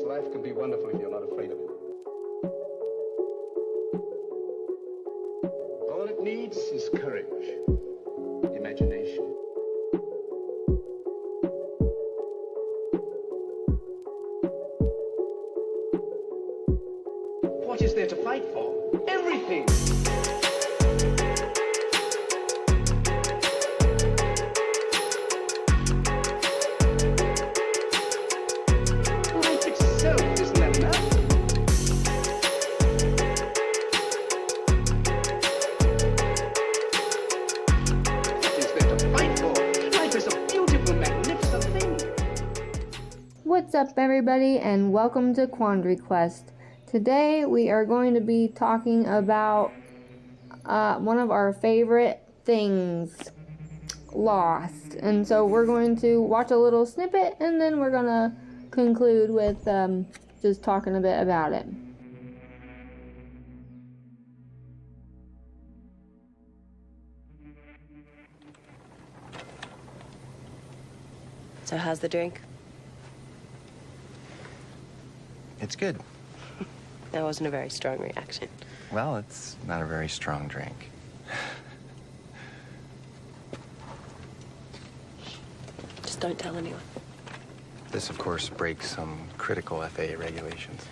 life can be wonderful if you're not afraid of it. All it needs is courage, imagination. What is there to fight for? Everything! Life itself isn't that enough? What is there to fight for? Life is a beautiful, magnificent thing. What's up, everybody, and welcome to Quandary Quest. Today we are going to be talking about one of our favorite things, Lost. And so we're going to watch a little snippet and then we're going to conclude with just talking a bit about it. So how's the drink? It's good. That wasn't a very strong reaction. Well, it's not a very strong drink. Just don't tell anyone. This, of course, breaks some critical FAA regulations.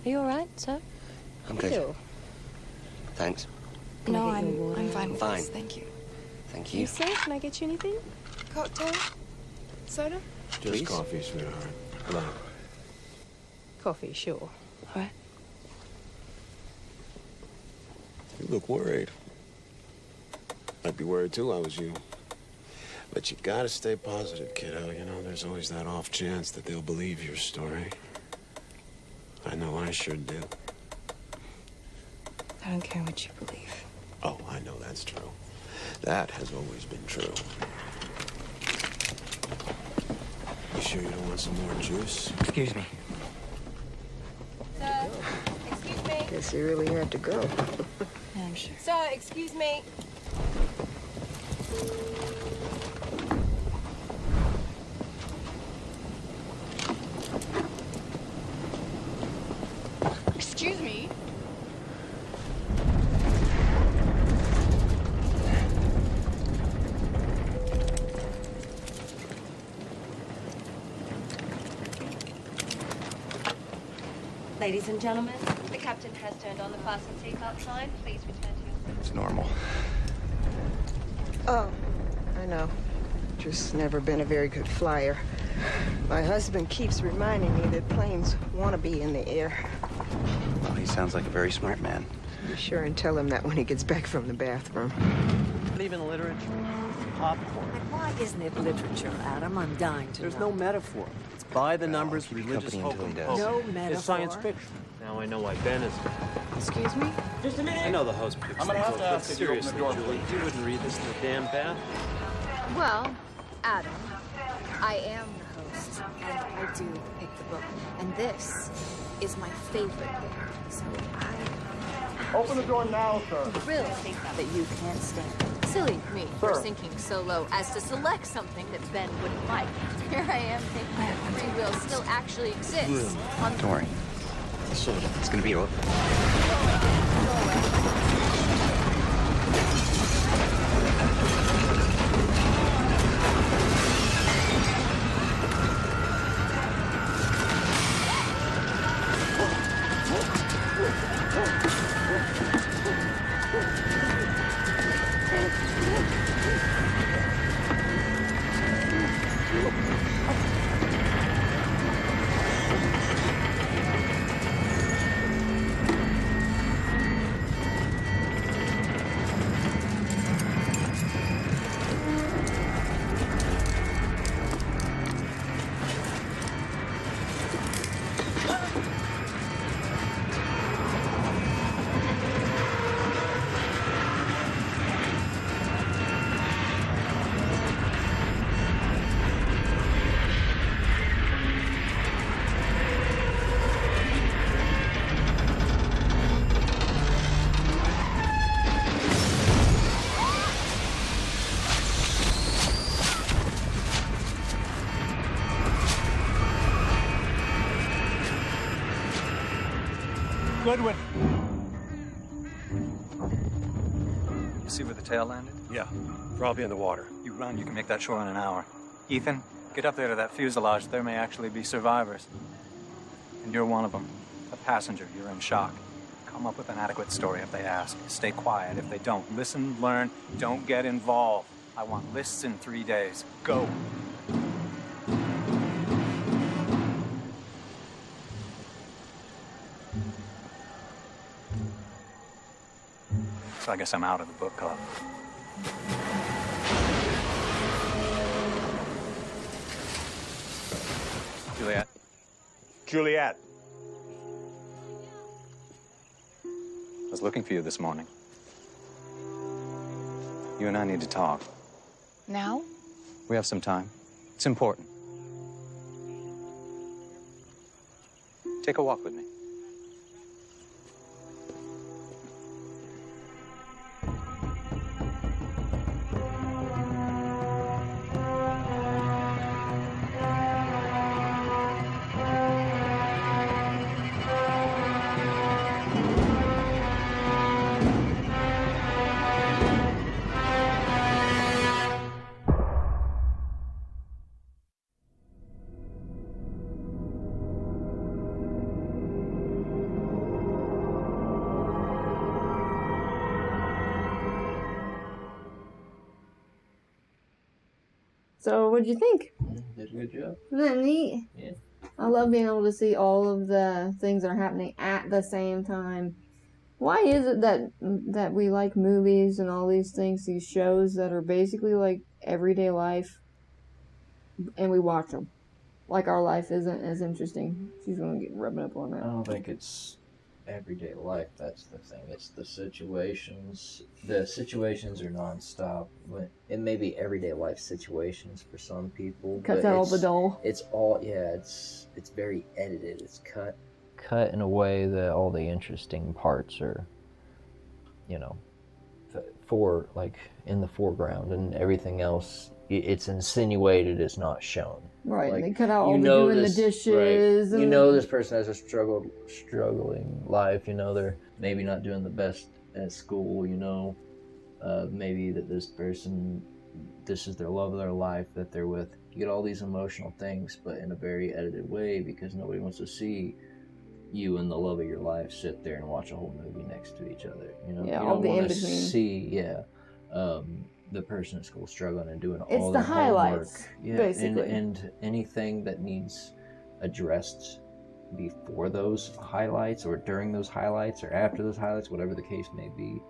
Are you all right, sir? I'm good. Ew. Thanks. Can I No, get you a water? I'm fine with Fine. this, thank you. Thank You you. safe? Can I get you anything? Cocktail? Soda? Please? Just coffee, sweetheart. Come on. Coffee, sure. All right. You look worried. I'd be worried too, I was you. But you gotta stay positive, kiddo. You know, there's always that off chance that they'll believe your story. I know I sure do. I don't care what you believe. Oh, I know that's true. That has always been true. You sure you don't want some more juice? Excuse me. Sir, excuse me. Guess you really had to go. Yeah, I'm sure. Sir, excuse me. Excuse me. Ladies and gentlemen, The captain has turned on the fasten seatbelt sign. Please return to your seat. It's normal. Oh, I know. Just never been a very good flyer. My husband keeps reminding me that planes want to be in the air. Well, he sounds like a very smart man. Be sure and tell him that when he gets back from the bathroom. Even literature. Popcorn. Why isn't it literature, Adam? I'm dying to There's know. no metaphor. It's by the numbers, keep you religious company until he does. No It's metaphor. science fiction. Now I know why Ben is. Excuse me? Just a minute. I know the host picks I'm gonna things have to up, but ask you to open the seriously, door, Julie, please. you wouldn't read this in the damn bath. Well, Adam, I am the host, and I do pick the book. And this is my favorite book. So Open the door now, sir. I really think that you can't stand it. Silly me for sinking so low as to select something that Ben wouldn't like. Here I am thinking that free will still actually exists. Don't worry. It's gonna be over. Goodwin. You see where the tail landed? Yeah, probably in the water. You run, you can make that shore in an hour. Ethan, get up there to that fuselage. There may actually be survivors. And you're one of them. A passenger, you're in shock. Come up with an adequate story if they ask. Stay quiet if they don't. Listen, learn, don't get involved. I want lists in 3 days. Go. So I guess I'm out of the book club. Juliet. Juliet. I was looking for you this morning. You and I need to talk. Now? We have some time. It's important. Take a walk with me. So, what'd you think? Did a good job. Isn't that neat? Yeah. I love being able to see all of the things that are happening at the same time. Why is it that we like movies and all these things, these shows that are basically like everyday life, and we watch them? Like our life isn't as interesting. She's gonna get rubbing up on that. I don't think it's everyday life. That's the thing. It's the situations. The situations are nonstop. It may be everyday life situations for some people. Cuts out all the dull. It's all It's very edited. It's cut in a way that all the interesting parts are, for like in the foreground, and everything else it's insinuated is not shown. Right, like, they cut out all the doing the dishes. Right. And This person has a struggling life. They're maybe not doing the best at school. Maybe that this person, this is their love of their life that they're with. You get all these emotional things, but in a very edited way, because nobody wants to see you and the love of your life sit there and watch a whole movie next to each other. Yeah, you all don't the want to in-between. see, the person at school struggling and doing It's all the their highlights, homework. basically. And anything that needs addressed before those highlights, or during those highlights, or after those highlights, whatever the case may be,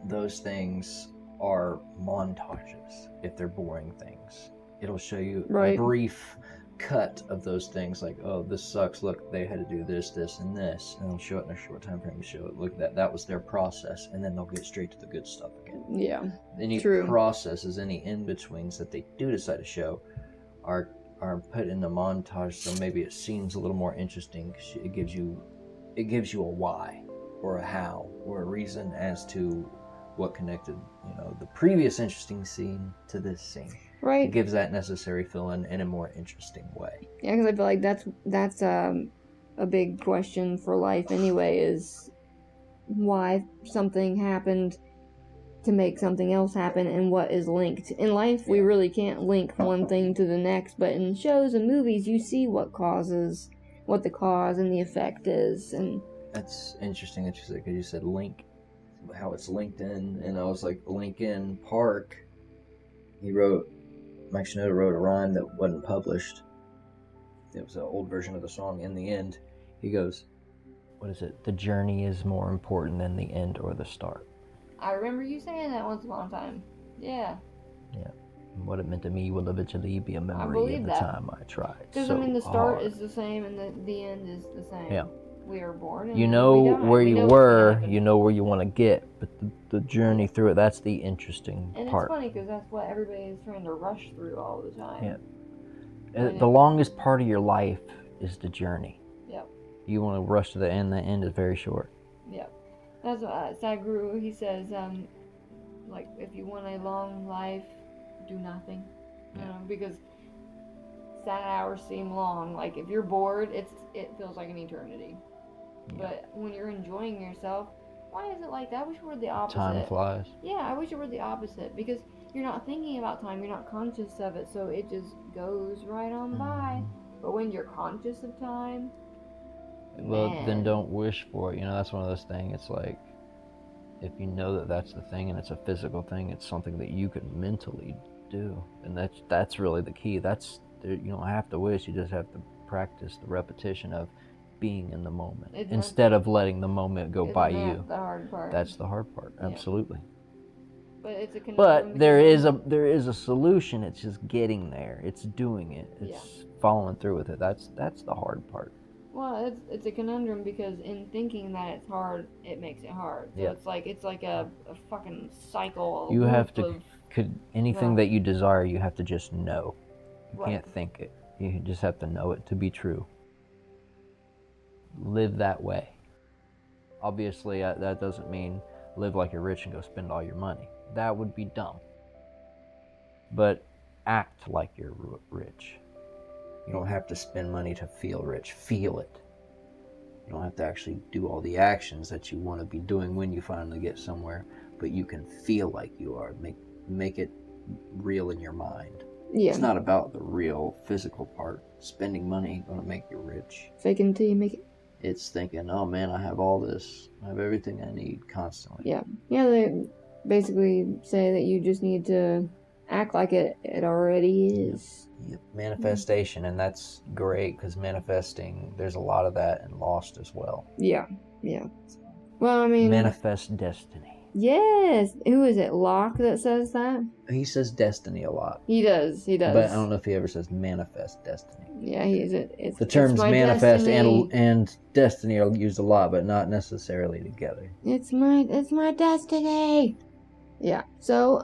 those things are montages. If they're boring things, it'll show you Right. a brief cut of those things, like, oh, this sucks, look, they had to do this, this, and this, and they'll show it in a short time frame. Show it, look, that was their process, and then they'll get straight to the good stuff again. Yeah, Any true. processes, any in-betweens that they do decide to show are put in the montage, so maybe it seems a little more interesting, 'cause it gives you a why, or a how, or a reason as to what connected, the previous interesting scene to this scene. Right. It gives that necessary fill-in in a more interesting way. Yeah, because I feel like that's a big question for life anyway, is why something happened to make something else happen, and what is linked. In life, we really can't link one thing to the next, but in shows and movies, you see what the cause and the effect is. And That's interesting that you said, because you said link, how it's linked in, and I was like, Linkin Park, Mike Shinoda wrote a rhyme that wasn't published. It was an old version of the song. In the end, he goes, what is it? The journey is more important than the end or the start. I remember you saying that once upon a time. Yeah. Yeah. And what it meant to me will eventually be a memory believe of the that. time I tried. Because, so the start hard. is the same and the end is the same. Yeah. We are born and You know we die. where We you know were, what's gonna you know where you want to get, but the journey through it, that's the interesting happen. And part. it's funny because that's what everybody is trying to rush through all the time. Yeah. The longest part of your life is the journey. Yep. You want to rush to the end is very short. Yep. That's what Sadhguru, he says, like, if you want a long life, do nothing. Because sad hours seem long. Like, if you're bored, it feels like an eternity. But when you're enjoying yourself, why is it like that? I wish it were the opposite. Time flies. Yeah, I wish it were the opposite, because you're not thinking about time, you're not conscious of it, so it just goes right on by. But when you're conscious of time, Well, man. then don't wish for it. You know, that's one of those things. It's like, if you know that that's the thing and it's a physical thing, it's something that you can mentally do. And that's really the key. You don't have to wish, you just have to practice the repetition of being in the moment instead of letting the moment go by you. The hard part. That's the hard part, absolutely. But it's a conundrum. But there is a solution. It's just getting there. It's doing it. It's following through with it. That's the hard part. Well, it's a conundrum, because in thinking that it's hard, it makes it hard. So it's like a fucking cycle. You have to anything that you desire, you have to just know. You can't think it. You just have to know it to be true. Live that way. Obviously, that doesn't mean live like you're rich and go spend all your money. That would be dumb. But act like you're rich. You don't have to spend money to feel rich. Feel it. You don't have to actually do all the actions that you want to be doing when you finally get somewhere, but you can feel like you are. Make it real in your mind. Yeah. It's not about the real physical part. Spending money ain't gonna make you rich. Fake it until you make it. It's thinking, oh man, I have all this. I have everything I need constantly. Yeah. Yeah, they basically say that you just need to act like it already is. Yep. Manifestation, and that's great, because manifesting, there's a lot of that in Lost as well. Yeah. Yeah. Well, I mean... Manifest destiny. Yes! Who is it, Locke, that says that? He says destiny a lot. He does. But I don't know if he ever says manifest destiny. Yeah, it's the terms manifest destiny. and destiny are used a lot, but not necessarily together. It's my destiny! Yeah. So,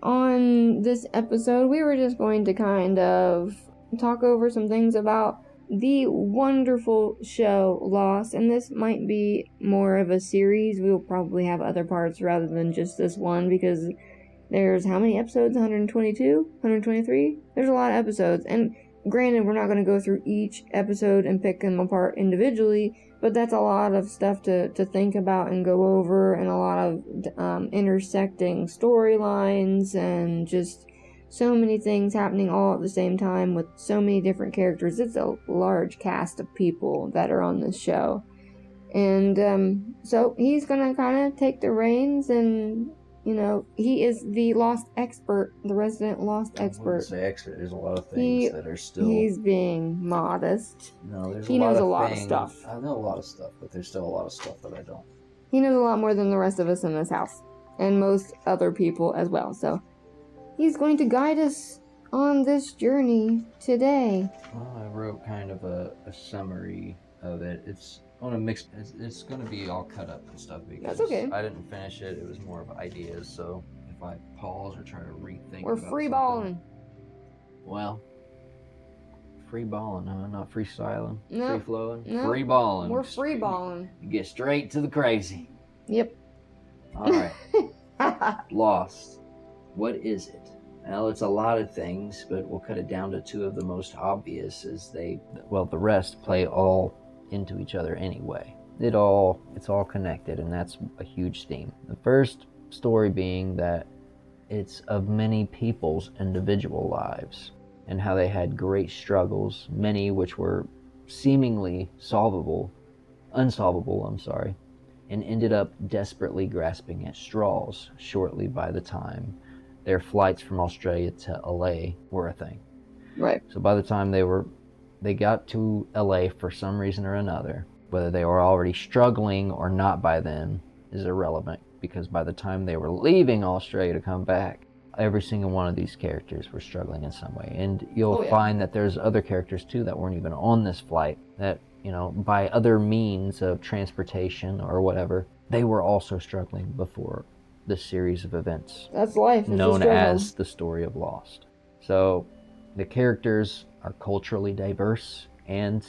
on this episode, we were just going to kind of talk over some things about the wonderful show Lost, and this might be more of a series. We'll probably have other parts rather than just this one, because there's how many episodes? 122? 123? There's a lot of episodes, and granted, we're not going to go through each episode and pick them apart individually, but that's a lot of stuff to think about and go over, and a lot of intersecting storylines, and just so many things happening all at the same time with so many different characters. It's a large cast of people that are on this show. And so he's going to kind of take the reins, and, you know, he is the Lost expert, the resident Lost expert. I wouldn't say expert. There's a lot of things that are still... He's being modest. No, there's he knows a lot of stuff. I know a lot of stuff, but there's still a lot of stuff that I don't. He knows a lot more than the rest of us in this house, and most other people as well. So he's going to guide us on this journey today. Well, I wrote kind of a summary of it. It's on a mix. It's going to be all cut up and stuff, because that's okay. I didn't finish it. It was more of ideas. So if I pause or try to rethink, we're free balling. Well, free balling, huh? Not freestyling. No. Free flowing. No. Free balling. We're free balling. You get straight to the crazy. Yep. All right. Lost. What is it? Well, it's a lot of things, but we'll cut it down to two of the most obvious, as the rest play all into each other anyway. It's all connected, and that's a huge theme. The first story being that it's of many people's individual lives, and how they had great struggles, many which were seemingly unsolvable, and ended up desperately grasping at straws shortly by the time their flights from Australia to LA were a thing. Right. So by the time they got to LA for some reason or another, whether they were already struggling or not by then is irrelevant, because by the time they were leaving Australia to come back, every single one of these characters were struggling in some way. And you'll find that there's other characters too that weren't even on this flight, that, you know, by other means of transportation or whatever, they were also struggling before this series of events. That's life. It's known as the story of Lost. So the characters are culturally diverse, and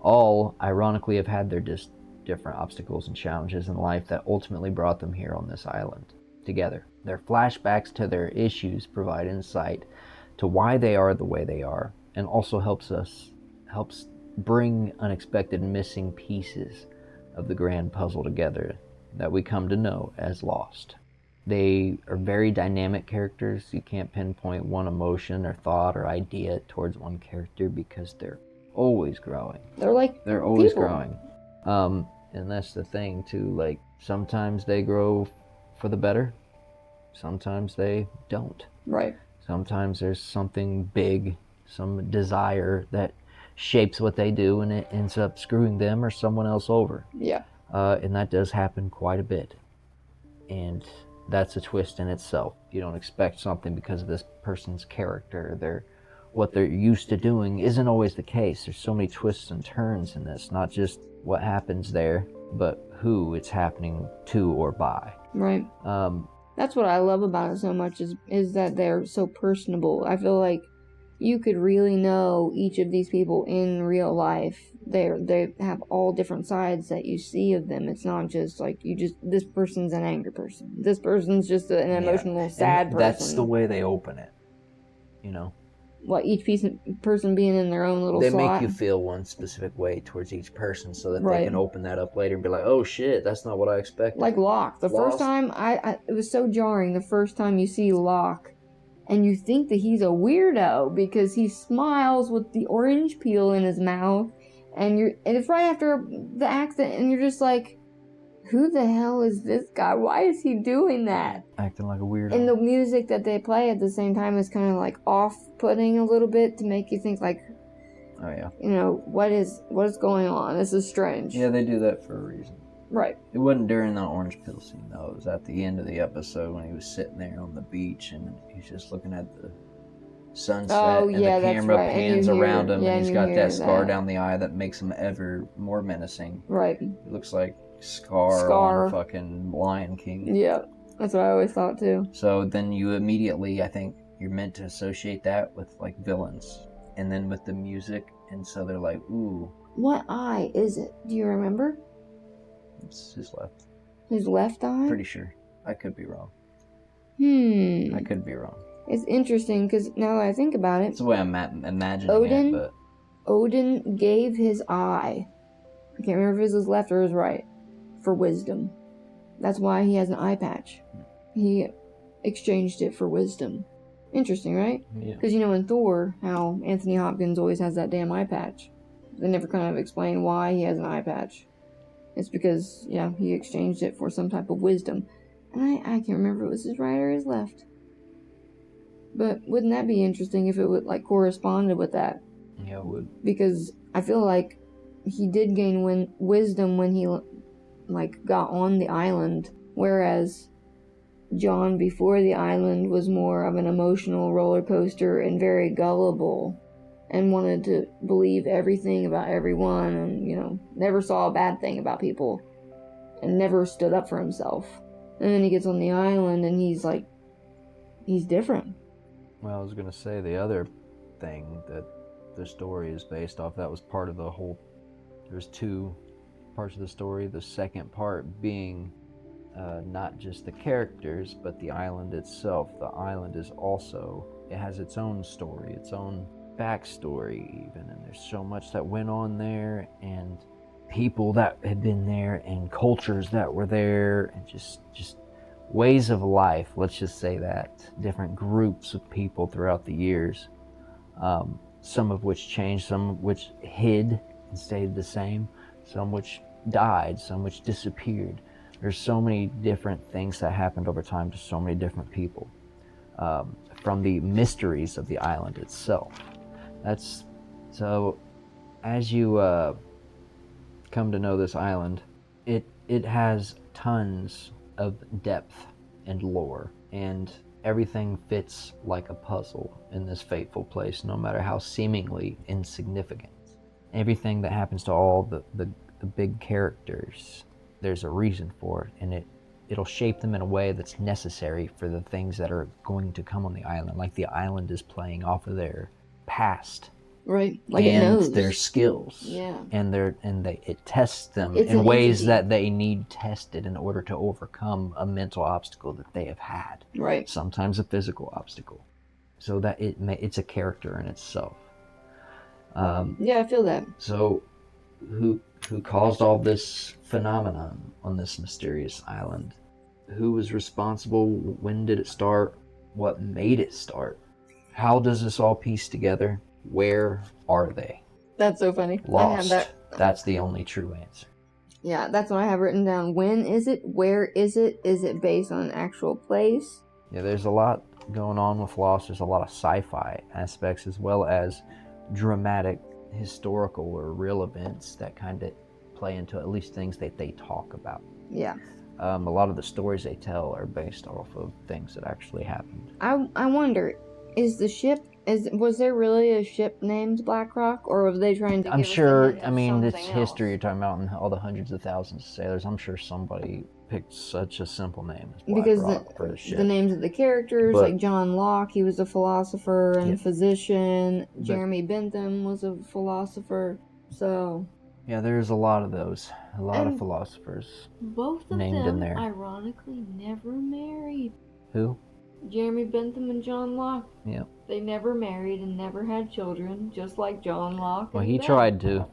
all ironically have had their different obstacles and challenges in life that ultimately brought them here on this island together. Their flashbacks to their issues provide insight to why they are the way they are, and also helps bring unexpected missing pieces of the grand puzzle together that we come to know as Lost. They are very dynamic characters. You can't pinpoint one emotion or thought or idea towards one character because they're always growing. They're always people. growing. And that's the thing too, like sometimes they grow for the better, sometimes they don't. Right. Sometimes there's something big, some desire that shapes what they do and it ends up screwing them or someone else over. Yeah. And that does happen quite a bit. And that's a twist in itself. You don't expect something because of this person's character. What they're used to doing isn't always the case. There's so many twists and turns in this, not just what happens there, but who it's happening to or by. Right. That's what I love about it so much is that they're so personable. I feel like you could really know each of these people in real life. They have all different sides that you see of them. It's not just like this person's an angry person. This person's just an emotional, sad person. That's the way they open it, you know? What, each person being in their own little They slot? make you feel one specific way towards each person so that Right. they can open that up later and be like, oh shit, that's not what I expected. Like Locke. The first time, it was so jarring the first time you see Locke, and you think that he's a weirdo because he smiles with the orange peel in his mouth, and it's right after the accident, and you're just like, who the hell is this guy? Why is he doing that? Acting like a weirdo. And the music that they play at the same time is kind of like off-putting a little bit to make you think like, oh yeah, what is going on? This is strange. Yeah, they do that for a reason. Right. It wasn't during the orange pill scene though. It was at the end of the episode when he was sitting there on the beach and he's just looking at the sunset and the camera pans around him and he's got that scar down the eye that makes him ever more menacing. Right. It looks like Scar on fucking Lion King. Yeah, that's what I always thought too. So then you immediately, I think, you're meant to associate that with like villains, and then with the music, and so they're like, ooh. What eye is it? Do you remember? It's his left. His left eye? Pretty sure. I could be wrong. I could be wrong. It's interesting because now that I think about it, it's the way I'm imagining it, but Odin gave his eye. I can't remember if it was his left or his right. For wisdom. That's why he has an eye patch. He exchanged it for wisdom. Interesting, right? Yeah. Because in Thor, how Anthony Hopkins always has that damn eye patch. They never kind of explain why he has an eye patch. It's because, he exchanged it for some type of wisdom. And I can't remember if it was his right or his left. But wouldn't that be interesting if it would, corresponded with that? Yeah, it would. Because I feel like he did gain wisdom when he got on the island, whereas John before the island was more of an emotional roller coaster and very gullible and wanted to believe everything about everyone and never saw a bad thing about people and never stood up for himself. And then he gets on the island and he's different. Well, I was gonna say the other thing that the story is based off, that was part of the whole, there's two parts of the story, the second part being not just the characters but the island itself. The island is also, it has its own story, its own backstory even, and there's so much that went on there and people that had been there and cultures that were there and just ways of life, let's just say that, different groups of people throughout the years, some of which changed, some of which hid and stayed the same, some which died, some which disappeared. There's so many different things that happened over time to so many different people, from the mysteries of the island itself. That's so as you come to know this island, it has tons of depth and lore, and everything fits like a puzzle in this fateful place, no matter how seemingly insignificant. Everything that happens to all the big characters, there's a reason for it, and it'll shape them in a way that's necessary for the things that are going to come on the island. Like the island is playing off of their past, right? Like and it knows their skills, and it tests them in ways that they need tested in order to overcome a mental obstacle that they have had, right? Sometimes a physical obstacle, so that it's a character in itself. I feel that. So who Who caused all this phenomenon on this mysterious island? Who was responsible? When did it start? What made it start? How does this all piece together? Where are they? That's so funny. Lost. I have that. That's the only true answer. Yeah, that's what I have written down. When is it? Where is it? Is it based on an actual place? Yeah, there's a lot going on with Lost. There's a lot of sci-fi aspects as well as dramatic, historical or real events that kind of play into at least things that they talk about. Yeah. A lot of the stories they tell are based off of things that actually happened. I wonder, was there really a ship named Black Rock, or were they trying to? I'm give us sure. a hint of It's something history else? you're talking about, and all the hundreds of thousands of sailors. I'm sure somebody picked such a simple name as Black Because Rock for the ship. the names of the characters, But- like John Locke, he was a philosopher and Yeah. physician. But- Jeremy Bentham was a philosopher. So Yeah, there's a lot of those. A lot of And philosophers both of named in them, there. ironically, never married. Who? Jeremy Bentham and John Locke. Yeah. They never married and never had children, just like John Locke. Well, and he Ben. tried to.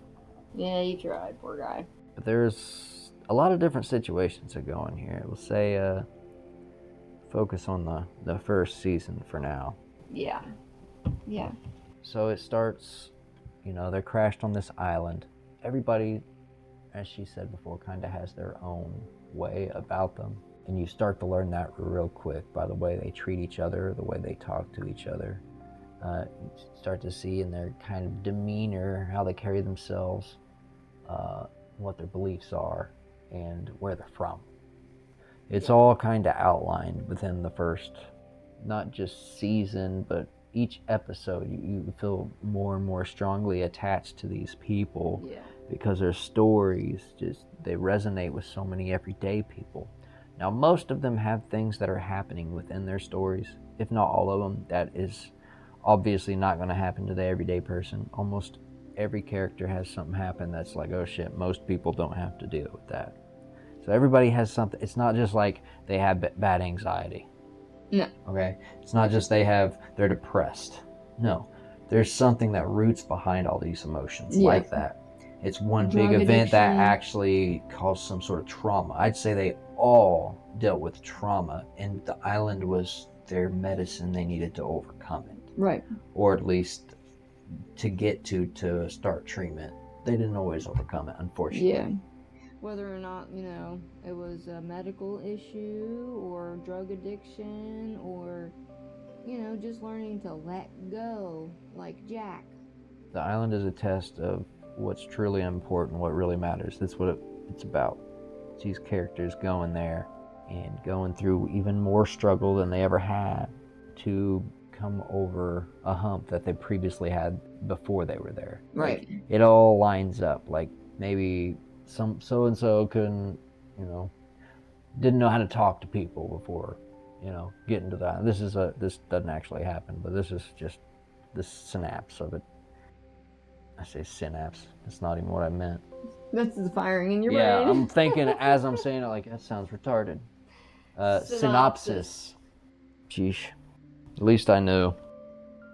Yeah, he tried. Poor guy. But there's a lot of different situations that go in here. We'll say focus on the first season for now. Yeah. Yeah. So it starts, they're crashed on this island. Everybody, as she said before, kind of has their own way about them. And you start to learn that real quick by the way they treat each other, the way they talk to each other. You start to see in their kind of demeanor, how they carry themselves, what their beliefs are, and where they're from. It's all kind of outlined within the first, not just season, but each episode. You feel more and more strongly attached to these people because their stories they resonate with so many everyday people. Now, most of them have things that are happening within their stories, if not all of them. That is obviously not going to happen to the everyday person. Almost every character has something happen that's like, oh shit, most people don't have to deal with that. So everybody has something. It's not just like they have bad anxiety. No. Okay? It's not just they're depressed. No. There's something that roots behind all these emotions like that. It's one Drug big event that addiction. actually caused some sort of trauma. I'd say they all dealt with trauma, and the island was their medicine. They needed to overcome it. Right. Or at least to get to start treatment. They didn't always overcome it, unfortunately. Yeah. Whether or not, it was a medical issue or drug addiction or, just learning to let go, like Jack. The island is a test of what's truly important, what really matters. That's what it's about. It's these characters going there and going through even more struggle than they ever had to come over a hump that they previously had before they were there. Right. It all lines up. Like maybe some so-and-so couldn't, didn't know how to talk to people before, getting to that. This doesn't actually happen, but this is just the synapse of it. I say synapse. That's not even what I meant. That's the firing in your brain. Yeah, I'm thinking as I'm saying it, like, that sounds retarded. Synopsis. Sheesh. At least I knew.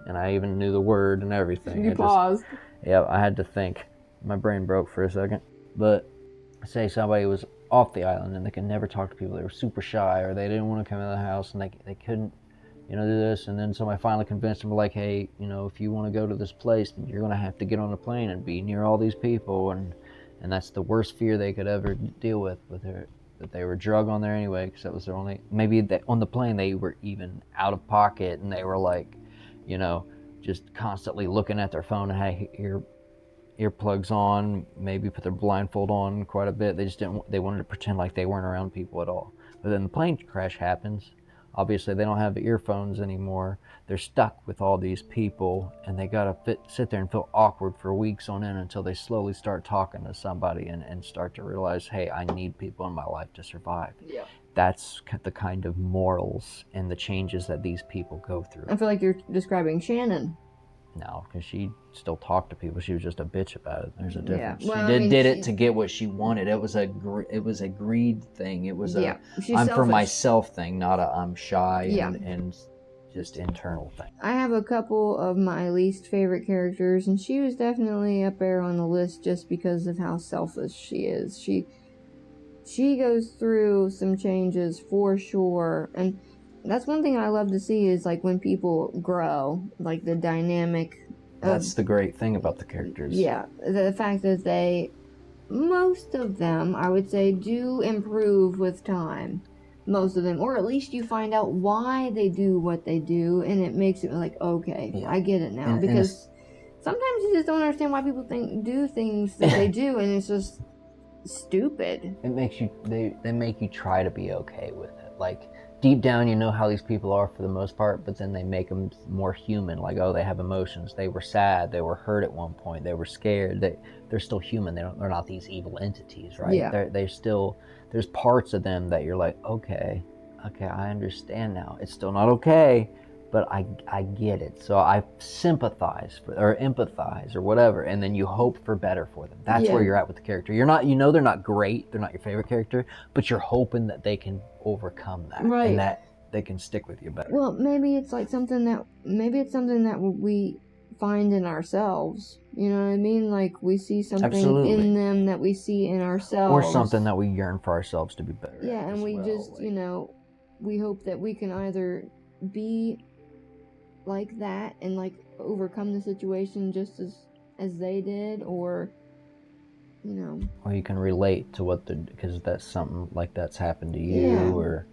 And I even knew the word and everything. You paused. Yeah, I had to think. My brain broke for a second. But say somebody was off the island and they could never talk to people. They were super shy, or they didn't want to come in the house and they couldn't, do this. And then somebody finally convinced them, like, hey, if you want to go to this place, then you're going to have to get on a plane and be near all these people. And that's the worst fear they could ever deal with her. That they were drug on there anyway, because that was their only, maybe on the plane they were even out of pocket and they were like, just constantly looking at their phone and had earplugs on, maybe put their blindfold on quite a bit. They wanted to pretend like they weren't around people at all. But then the plane crash happens. Obviously they don't have earphones anymore. They're stuck with all these people and they gotta sit there and feel awkward for weeks on end until they slowly start talking to somebody and start to realize, hey, I need people in my life to survive. Yeah. That's the kind of morals and the changes that these people go through. I feel like you're describing Shannon. No, because she still talked to people. She was just a bitch about it. There's a difference. Yeah. Well, She did it to get what she wanted. It was a greed thing. It was Yeah. a She's I'm for selfish. myself thing, not a I'm shy Yeah. and just internal thing. I have a couple of my least favorite characters, and she was definitely up there on the list just because of how selfish she is. She goes through some changes for sure, and that's one thing I love to see is like when people grow, like the dynamic. That's the great thing about the characters. Yeah, the fact that most of them, I would say, do improve with time. Most of them, or at least you find out why they do what they do, and it makes it like, okay, I get it now. Because sometimes you just don't understand why people do things that they do, and it's just stupid. It makes you, they make you try to be okay with it. Like, deep down, you know how these people are for the most part, but then they make them more human. Like, oh, they have emotions. They were sad. They were hurt at one point. They were scared. They're still human. They're not these evil entities, right? Yeah. They're still, there's parts of them that you're like, okay, I understand now. It's still not okay, but I get it. So I sympathize or empathize or whatever, and then you hope for better for them. That's where you're at with the character. You're not, they're not great. They're not your favorite character, but you're hoping that they can overcome that, right, and that they can stick with you better. Well, maybe it's something that we find in ourselves. You know what I mean? Like we see something in them that we see in ourselves, or something that we yearn for ourselves to be better. Yeah, and we just, we hope that we can either be like that and like overcome the situation just as they did, or or you can relate to what because that's something like that's happened to you, or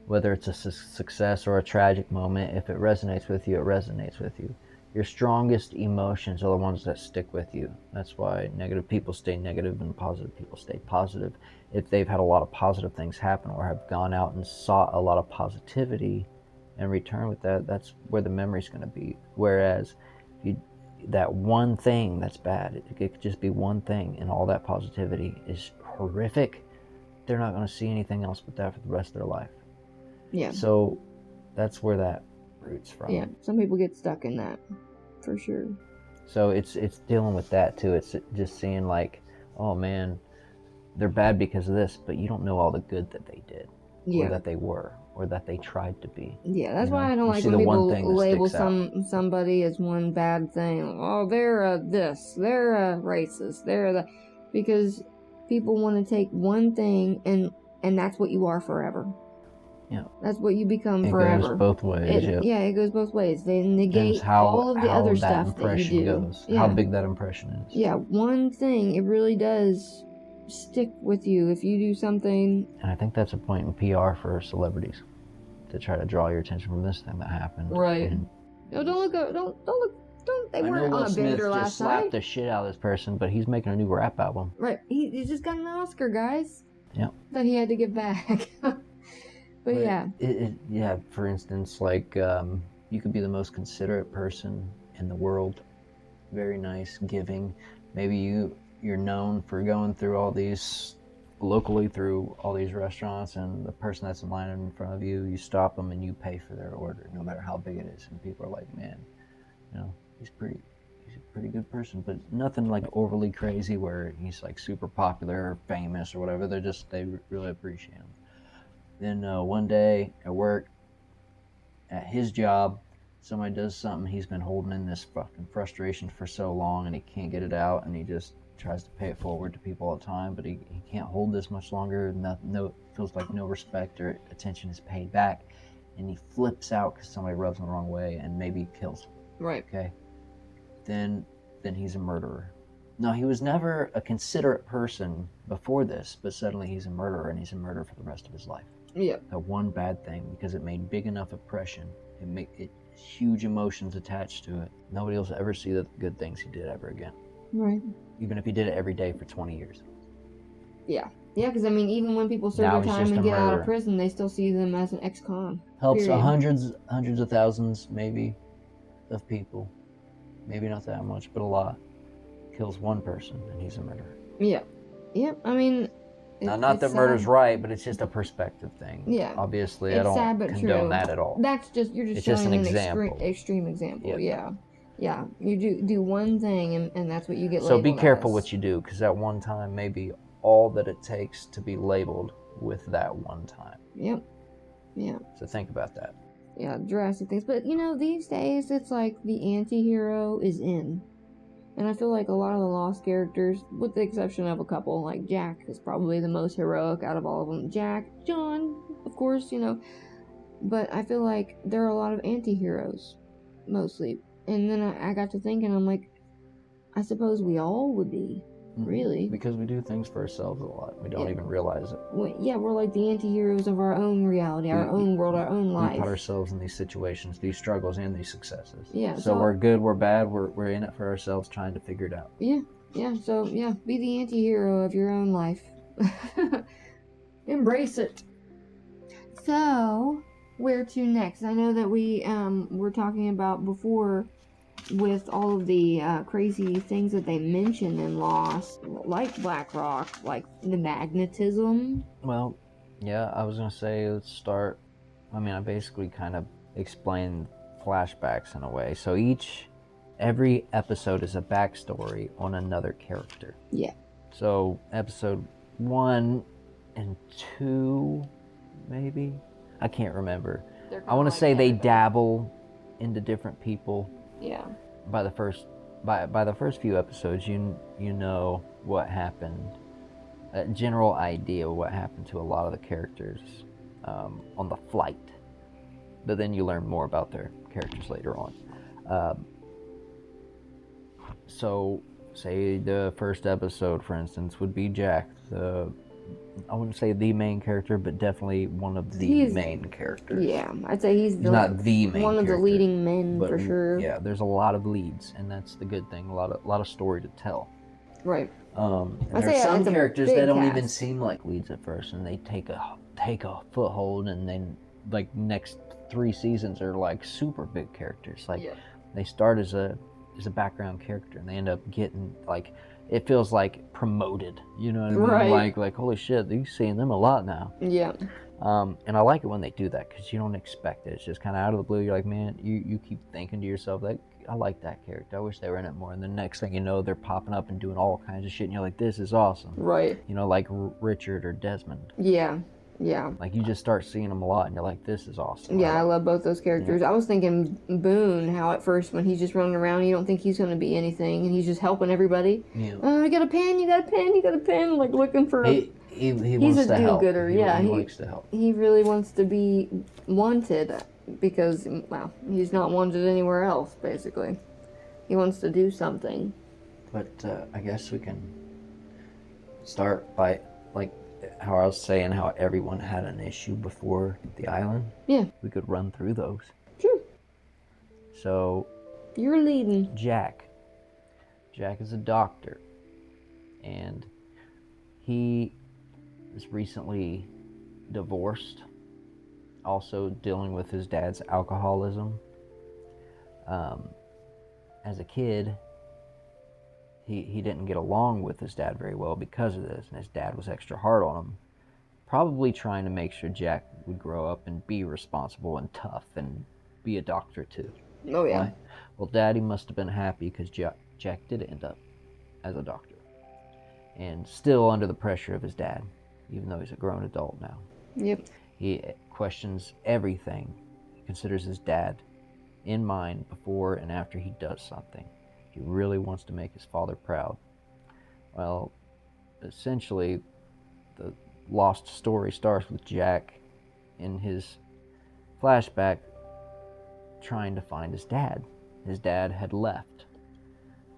whether it's a success or a tragic moment. If it resonates with you, it resonates with you. Your strongest emotions are the ones that stick with you. That's why negative people stay negative and positive people stay positive. If they've had a lot of positive things happen or have gone out and sought a lot of positivity and return with that, that's where the memory's going to be. Whereas that one thing that's bad, it could just be one thing, and all that positivity is horrific, they're not going to see anything else but that for the rest of their life. Yeah. So that's where that roots from. Yeah, some people get stuck in that, for sure. So it's dealing with that too. It's just seeing like, oh man, they're bad because of this, but you don't know all the good that they did, or that they were, or that they tried to be. Yeah, that's why I don't like when people label somebody as one bad thing. Like, oh, they're this, they're racist, because people want to take one thing and that's what you are forever. Yeah, that's what you become forever. It goes both ways. It goes both ways. They negate all of the other stuff that you do. Goes. Yeah. How big that impression is. Yeah, one thing, it really does stick with you if you do something. And I think that's a point in PR for celebrities, to try to draw your attention from this thing that happened. Right. No, don't look. They weren't on a bender last night. Just slapped the shit out of this person, but he's making a new rap album. Right. He just got an Oscar, guys. Yeah. That he had to give back. But yeah. For instance, like you could be the most considerate person in the world, very nice, giving. Maybe you're known for going through all these locally through all these restaurants, and the person that's in line in front of you, you stop them and you pay for their order, no matter how big it is. And people are like, man, he's a pretty good person, but nothing like overly crazy where he's like super popular or famous or whatever. They really appreciate him. Then one day at work, at his job, somebody does something. He's been holding in this fucking frustration for so long, and he can't get it out, and he just tries to pay it forward to people all the time, but he can't hold this much longer. Feels like no respect or attention is paid back, and he flips out because somebody rubs him the wrong way and maybe kills him. Right. Okay. Then he's a murderer. No, he was never a considerate person before this, but suddenly he's a murderer, and he's a murderer for the rest of his life. Yeah. That one bad thing, because it made big enough impression, it huge emotions attached to it. Nobody else will ever see the good things he did ever again. Right. Even if he did it every day for 20 years. Yeah. Yeah, because I mean, even when people serve their time and get out of prison, they still see them as an ex-con. Helps hundreds of thousands, maybe, of people. Maybe not that much, but a lot. Kills one person, and he's a murderer. Yeah. Yep. I mean, now, not that murder's right, but it's just a perspective thing. Yeah. Obviously, I don't condone that at all. That's just, you're just showing an extreme example. Yeah. Yeah. You do one thing, and that's what you get labeled. So be careful what you do, because that one time may be all that it takes to be labeled with that one time. Yep. Yeah. So think about that. drastic things. But, these days, it's like the anti-hero is in. And I feel like a lot of the Lost characters, with the exception of a couple, like Jack is probably the most heroic out of all of them. Jack, John, of course, But I feel like there are a lot of anti-heroes, mostly. And then I got to thinking, I'm like, I suppose we all would be, really. Because we do things for ourselves a lot. We don't even realize it. We're like the anti-heroes of our own reality, our own world, our own life. We put ourselves in these situations, these struggles, and these successes. Yeah. So we're good, we're bad, we're in it for ourselves, trying to figure it out. Yeah. So, be the anti-hero of your own life. Embrace it. So, where to next? I know that we were talking about before with all of the crazy things that they mentioned in Lost, like Black Rock, like the magnetism. Well, yeah, I was going to say, let's start. I basically kind of explained flashbacks in a way. So every episode is a backstory on another character. Yeah. So episode 1 and 2, maybe? I can't remember. I want to say they dabble into different people. Yeah. By the first few episodes, you know what happened, a general idea of what happened to a lot of the characters on the flight. But then you learn more about their characters later on. So, say the first episode, for instance, would be Jack, I wouldn't say the main character, but definitely one of the main characters. Yeah, I'd say he's not the main one of character, the leading men, but for sure. Yeah, there's a lot of leads, and that's the good thing. A lot of story to tell. Right. And there's some characters that don't even seem like leads at first, and they take a foothold, and then like next 3 seasons are like super big characters. Like they start as a background character, and they end up getting like, it feels like promoted, you know what I mean? Right. Like holy shit, you're seeing them a lot now. Yeah. And I like it when they do that, because you don't expect it. It's just kind of out of the blue. You're like, man, you keep thinking to yourself, like, I like that character. I wish they were in it more. And the next thing you know, they're popping up and doing all kinds of shit, and you're like, this is awesome. Right. Like Richard or Desmond. Yeah. Yeah. Like, you just start seeing them a lot, and you're like, this is awesome. Yeah, I love both those characters. I was thinking Boone, how at first when he's just running around, you don't think he's going to be anything, and he's just helping everybody. Yeah. Oh, you got a pen, like looking for He he's wants a to help. do-gooder. He He likes to help. He really wants to be wanted, because, well, he's not wanted anywhere else, basically. He wants to do something. But I guess we can start by, like, how I was saying, how everyone had an issue before the island. Yeah. We could run through those. Sure. So, you're leading. Jack is a doctor, and he is recently divorced, also dealing with his dad's alcoholism. As a kid, he didn't get along with his dad very well because of this, and his dad was extra hard on him, probably trying to make sure Jack would grow up and be responsible and tough and be a doctor too. Oh yeah. Right? Well, Daddy must have been happy, because Jack did end up as a doctor, and still under the pressure of his dad, even though he's a grown adult now. Yep. He questions everything. He considers his dad in mind before and after he does something. He really wants to make his father proud. Well, essentially, the Lost story starts with Jack in his flashback trying to find his dad. His dad had left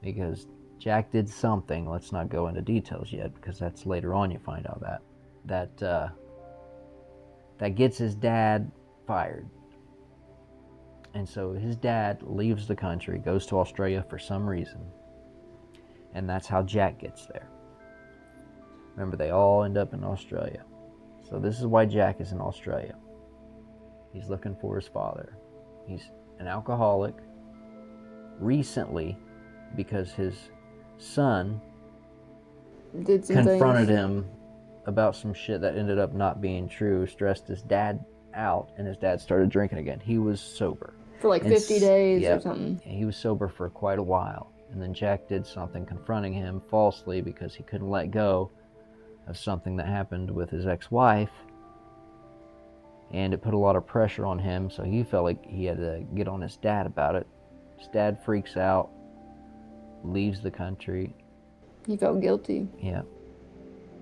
because Jack did something. Let's not go into details yet, because that's later on you find out that gets his dad fired. And so his dad leaves the country, goes to Australia for some reason, and that's how Jack gets there. Remember, they all end up in Australia. So this is why Jack is in Australia. He's looking for his father. He's an alcoholic recently, because his son did some confronted things. him about some shit that ended up not being true, stressed his dad out, and his dad started drinking again. He was sober. For like 50 days or something. He was sober for quite a while. And then Jack did something, confronting him falsely because he couldn't let go of something that happened with his ex-wife. and it put a lot of pressure on him, so he felt like he had to get on his dad about it. His dad freaks out, leaves the country. He felt guilty. Yeah.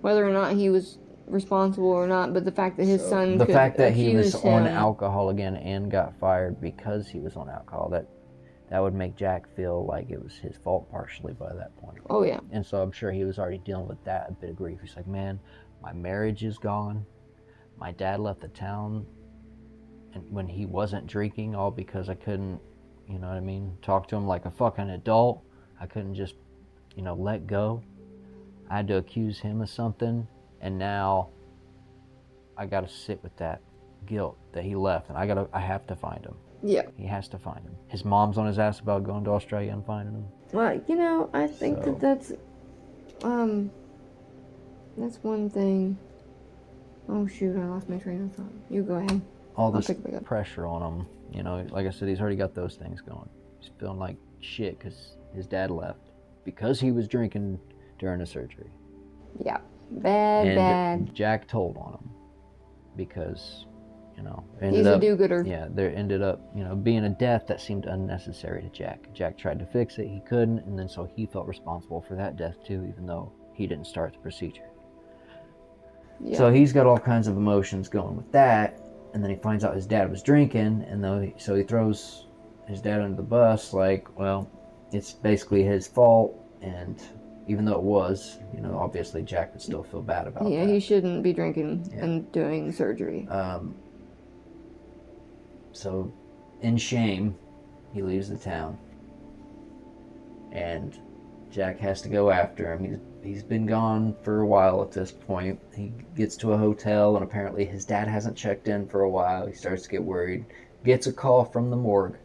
Whether or not he was responsible or not, but the fact that his son The could fact that he was accuse on him. alcohol again and got fired because he was on alcohol, that would make Jack feel like it was his fault partially by that point. Oh, yeah. And so I'm sure he was already dealing with that, a bit of grief. He's like, man, my marriage is gone. My dad left the town and when he wasn't drinking, all because I couldn't, you know what I mean, talk to him like a fucking adult. I couldn't just, let go. I had to accuse him of something, and now I got to sit with that guilt that he left, and I have to find him. Yeah. He has to find him. His mom's on his ass about going to Australia and finding him. Well, I think that's one thing. Oh shoot, I lost my train of thought. You go ahead. All this pressure on him, like I said, he's already got those things going. He's feeling like shit because his dad left because he was drinking during the surgery. Yeah, bad. Jack told on him because, he's a do-gooder. Yeah, there ended up, being a death that seemed unnecessary to Jack. Jack tried to fix it, he couldn't, and then so he felt responsible for that death too, even though he didn't start the procedure. Yeah. So he's got all kinds of emotions going with that, and then he finds out his dad was drinking, and so he throws his dad under the bus, like, well, it's basically his fault, and even though it was, obviously Jack would still feel bad about that. Yeah, he shouldn't be drinking and doing surgery. So, in shame, he leaves the town, and Jack has to go after him. He's been gone for a while at this point. He gets to a hotel, and apparently his dad hasn't checked in for a while. He starts to get worried, gets a call from the morgue,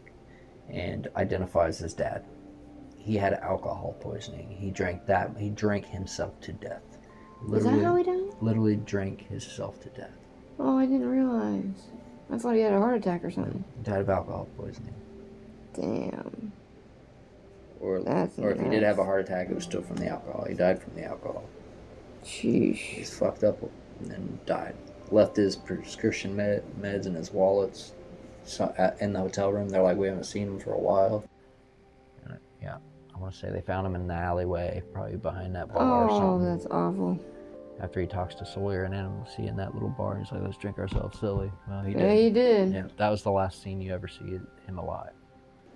and identifies his dad. He had alcohol poisoning. He drank himself to death. Is that how he died? Literally drank himself to death. Oh, I didn't realize. I thought he had a heart attack or something. He died of alcohol poisoning. Damn. Or if he did have a heart attack, it was still from the alcohol. He died from the alcohol. Sheesh. He's fucked up and then died. Left his prescription meds in his wallets in the hotel room. They're like, we haven't seen him for a while. Yeah, I want to say they found him in the alleyway, probably behind that bar or something. Oh, that's awful. After he talks to Sawyer and Animal in that little bar, he's like, let's drink ourselves silly. Well, he did. Yeah, he did. Yeah, that was the last scene you ever see him alive.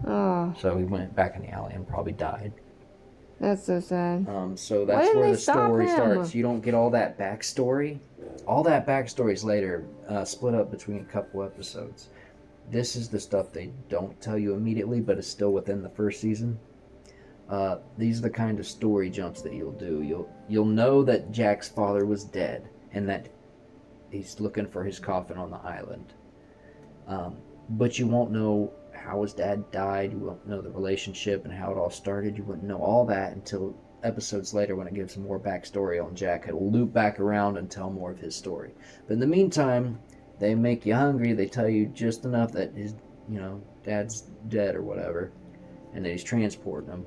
Oh. So he went back in the alley and probably died. That's so sad. So that's where the story starts. You don't get all that backstory. All that backstory is later, split up between a couple episodes. This is the stuff they don't tell you immediately, but it's still within the first season. These are the kind of story jumps that you'll do. You'll know that Jack's father was dead and that he's looking for his coffin on the island. But you won't know how his dad died. You won't know the relationship and how it all started. You wouldn't know all that until episodes later when it gives more backstory on Jack. It'll loop back around and tell more of his story. But in the meantime, they make you hungry. They tell you just enough that his, dad's dead or whatever, and that he's transporting him.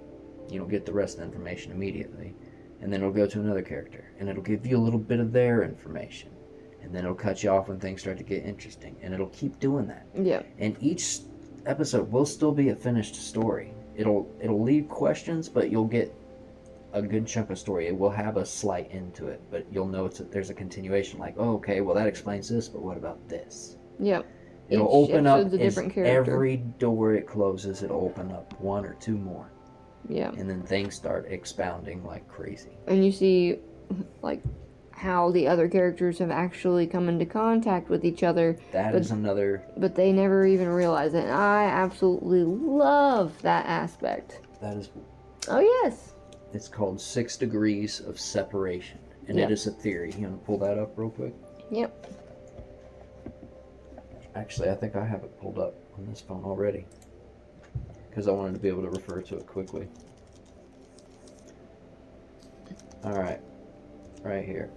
You don't get the rest of the information immediately. And then it'll go to another character, and it'll give you a little bit of their information. And then it'll cut you off when things start to get interesting. And it'll keep doing that. Yeah. And each episode will still be a finished story. It'll leave questions, but you'll get a good chunk of story. It will have a slight end to it, but you'll know there's a continuation. Like, oh, okay, well that explains this, but what about this? Yep. It'll open up every door it closes. It'll open up one or two more. Yeah. And then things start expounding like crazy. And you see, like, how the other characters have actually come into contact with each other. That is another... But they never even realize it. And I absolutely love that aspect. That is... Oh, yes. It's called 6 Degrees of Separation. And it is a theory. You want to pull that up real quick? Yep. Actually, I think I have it pulled up on this phone already. Because I wanted to be able to refer to it quickly. Alright. Right here.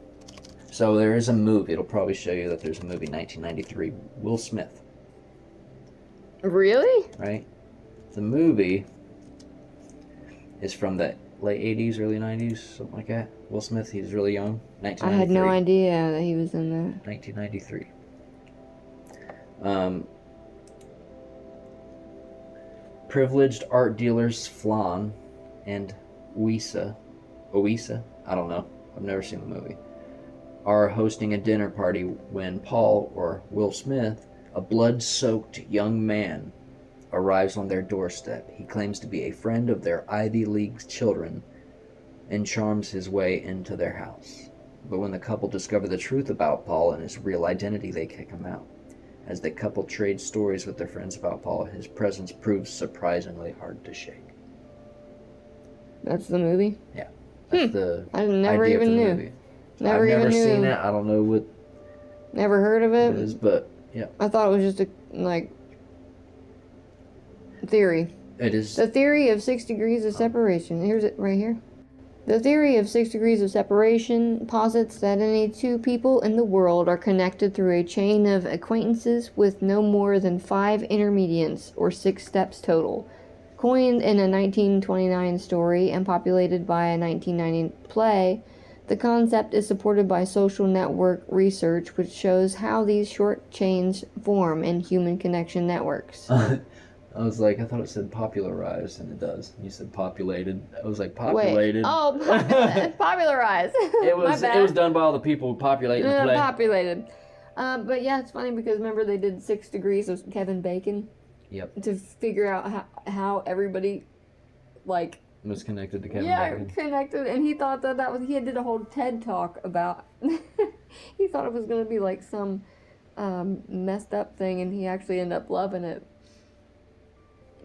So there is a movie. It'll probably show you that there's a movie, 1993. Will Smith. Really? Right? The movie is from the late 80s, early 90s, something like that. Will Smith, he's really young. 1993. I had no idea that he was in that. 1993. Privileged art dealers Flan and Oisa, I don't know, I've never seen the movie, are hosting a dinner party when Paul, or Will Smith, a blood-soaked young man, arrives on their doorstep. He claims to be a friend of their Ivy League children and charms his way into their house. But when the couple discover the truth about Paul and his real identity, they kick him out. As the couple trades stories with their friends about Paul, his presence proves surprisingly hard to shake. That's the movie? Yeah. That's the I never idea even for the knew. movie. Never I've even never knew. seen it. I don't know what Never heard of it? it is, but yeah. I thought it was just a, like, theory. It is. The theory of 6 degrees of separation. Here's it right here. The theory of 6 degrees of separation posits that any two people in the world are connected through a chain of acquaintances with no more than 5 intermediates, or 6 steps total. Coined in a 1929 story and populated by a 1990 play, the concept is supported by social network research, which shows how these short chains form in human connection networks. I was like, I thought it said popularized, and it does. You said populated. I was like, populated. Wait. Oh, popularized. It was done by all the people populating the play. Populated. But yeah, it's funny because remember they did 6 degrees of Kevin Bacon? Yep. To figure out how everybody, like... was connected to Kevin Bacon. Connected, and he thought that was... He did a whole TED Talk about... he thought it was going to be like some messed up thing, and he actually ended up loving it.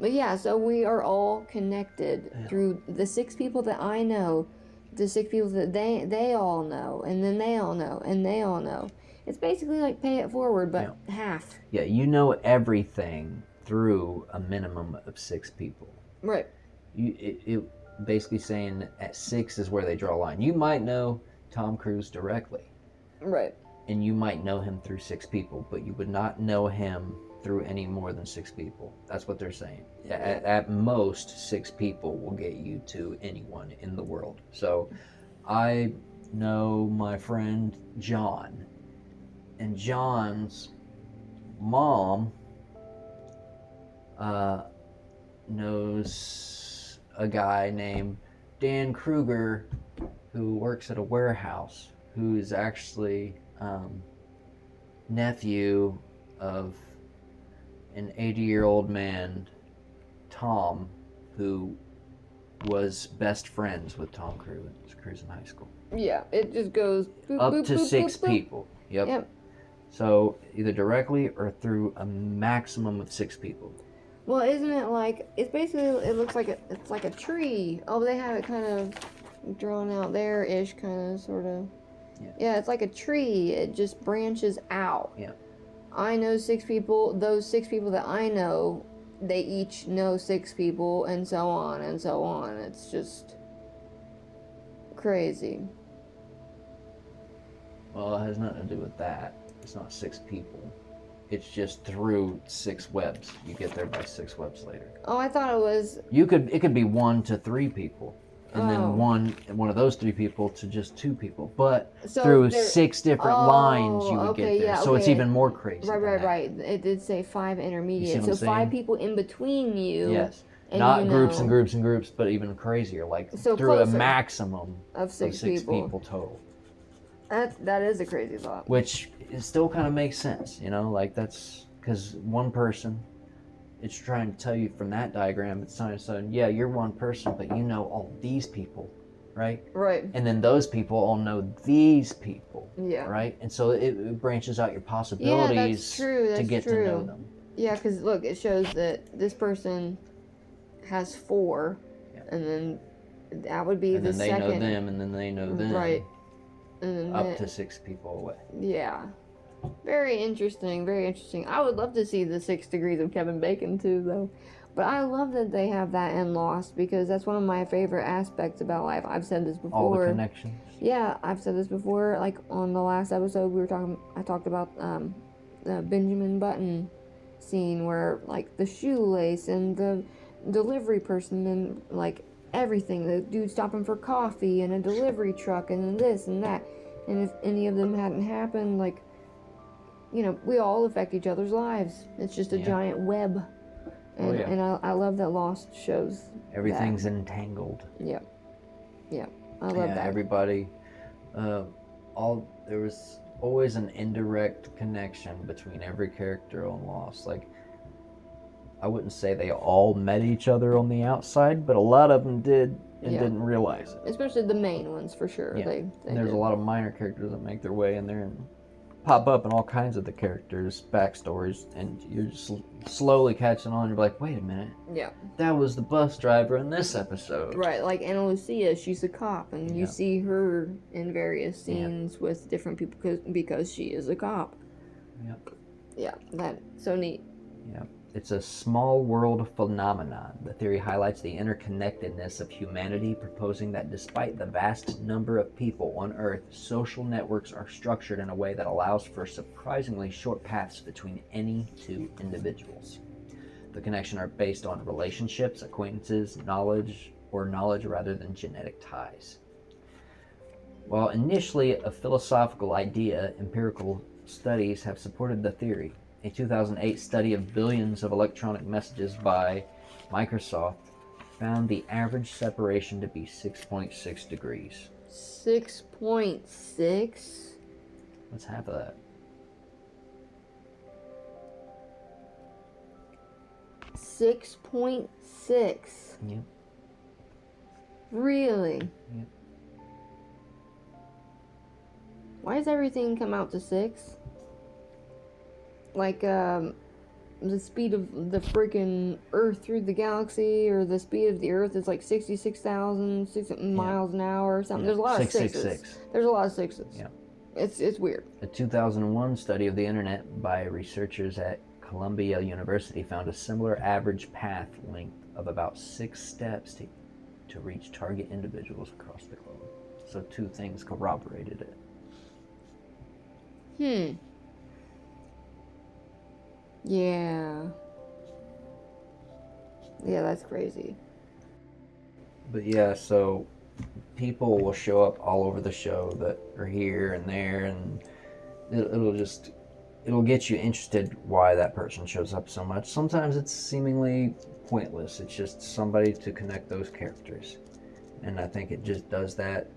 But yeah, so we are all connected through the 6 people that I know, the 6 people that they all know, and then they all know, and they all know. It's basically like Pay It Forward, but half. Yeah, you know everything through a minimum of 6 people. Right. It basically saying at 6 is where they draw a line. You might know Tom Cruise directly. Right. And you might know him through 6 people, but you would not know him through any more than 6 people. That's what they're saying. At most, 6 people will get you to anyone in the world. So I know my friend John, and John's mom knows a guy named Dan Kruger who works at a warehouse, who is actually nephew of an 80-year-old man, Tom, who was best friends with Tom Cruise in high school. Yeah, it just goes... Boop, Up boop, to boop, 6 boop, boop. people. Yep. So either directly or through a maximum of 6 people. Well, isn't it like... It's basically... It looks like it's like a tree. Oh, they have it kind of drawn out there-ish, kind of, sort of. Yeah, it's like a tree. It just branches out. Yeah. I know 6 people. Those 6 people that I know, they each know 6 people, and so on and so on. It's just crazy. Well, it has nothing to do with that. It's not 6 people. It's just through 6 webs. You get there by 6 webs later. Oh, I thought it was... It could be 1 to 3 people. And then one of those 3 people to just 2 people. But So through there- 6 different lines you would get there. yeah, So it's okay. even more crazy. Right. It did say 5 intermediate. So what I'm 5 saying? people in between you. Yes. And Not you groups know, and groups and groups, but even crazier. Like So through a closer. maximum Of 6 people total. That is a crazy thought. Which it still kind of makes sense, you know? Like that's because one person, it's trying to tell you from that diagram, it's trying to say, yeah, you're one person, but you know all these people, right? Right. And then those people all know these people, Yeah. right? And so it branches out your possibilities that's true. to get to know them. Yeah, because look, it shows that this person has 4, and then that would be And the then they second. know them, and then they know them. Right. And then Up to 6 people away. Yeah. Very interesting, very interesting. I would love to see the 6 degrees of Kevin Bacon too, though. But I love that they have that in Lost, because that's one of my favorite aspects about life. I've said this before. All the connections. Yeah, I've said this before. Like on the last episode, I talked about the Benjamin Button scene where like the shoelace and the delivery person and like everything. The dude stopping for coffee and a delivery truck and this and that. And if any of them hadn't happened, like you know, we all affect each other's lives. It's just a giant web. And, and I love that Lost shows Everything's that. entangled. Yep. I love that. Everybody, there was always an indirect connection between every character on Lost. Like, I wouldn't say they all met each other on the outside, but a lot of them did and didn't realize it. Especially the main ones, for sure. Yeah. They There's did. a lot of minor characters that make their way in there and pop up in all kinds of the characters' backstories, and you're just slowly catching on. You're like, wait a minute. Yeah. That was the bus driver in this episode. Right, like Ana Lucia, she's a cop, and you see her in various scenes with different people because she is a cop. Yep. Yeah, that's so neat. Yep. It's a small world phenomenon. The theory highlights the interconnectedness of humanity, proposing that despite the vast number of people on Earth, social networks are structured in a way that allows for surprisingly short paths between any two individuals. The connections are based on relationships, acquaintances, knowledge rather than genetic ties. While initially a philosophical idea, empirical studies have supported the theory. A 2008 study of billions of electronic messages by Microsoft found the average separation to be 6.6 degrees. 6.6? What's half of that? 6.6. Yep. Really? Yep. Why does everything come out to 6? Like, the speed of the freaking Earth through the galaxy, or the speed of the Earth is like 66,000 miles an hour or something. There's a lot of 666. There's a lot of 6s. Yeah. It's weird. A 2001 study of the internet by researchers at Columbia University found a similar average path length of about 6 steps to reach target individuals across the globe. So 2 things corroborated it. Yeah. Yeah, that's crazy. But yeah, so people will show up all over the show that are here and there, and it'll get you interested why that person shows up so much. Sometimes it's seemingly pointless. It's just somebody to connect those characters. And I think it just does that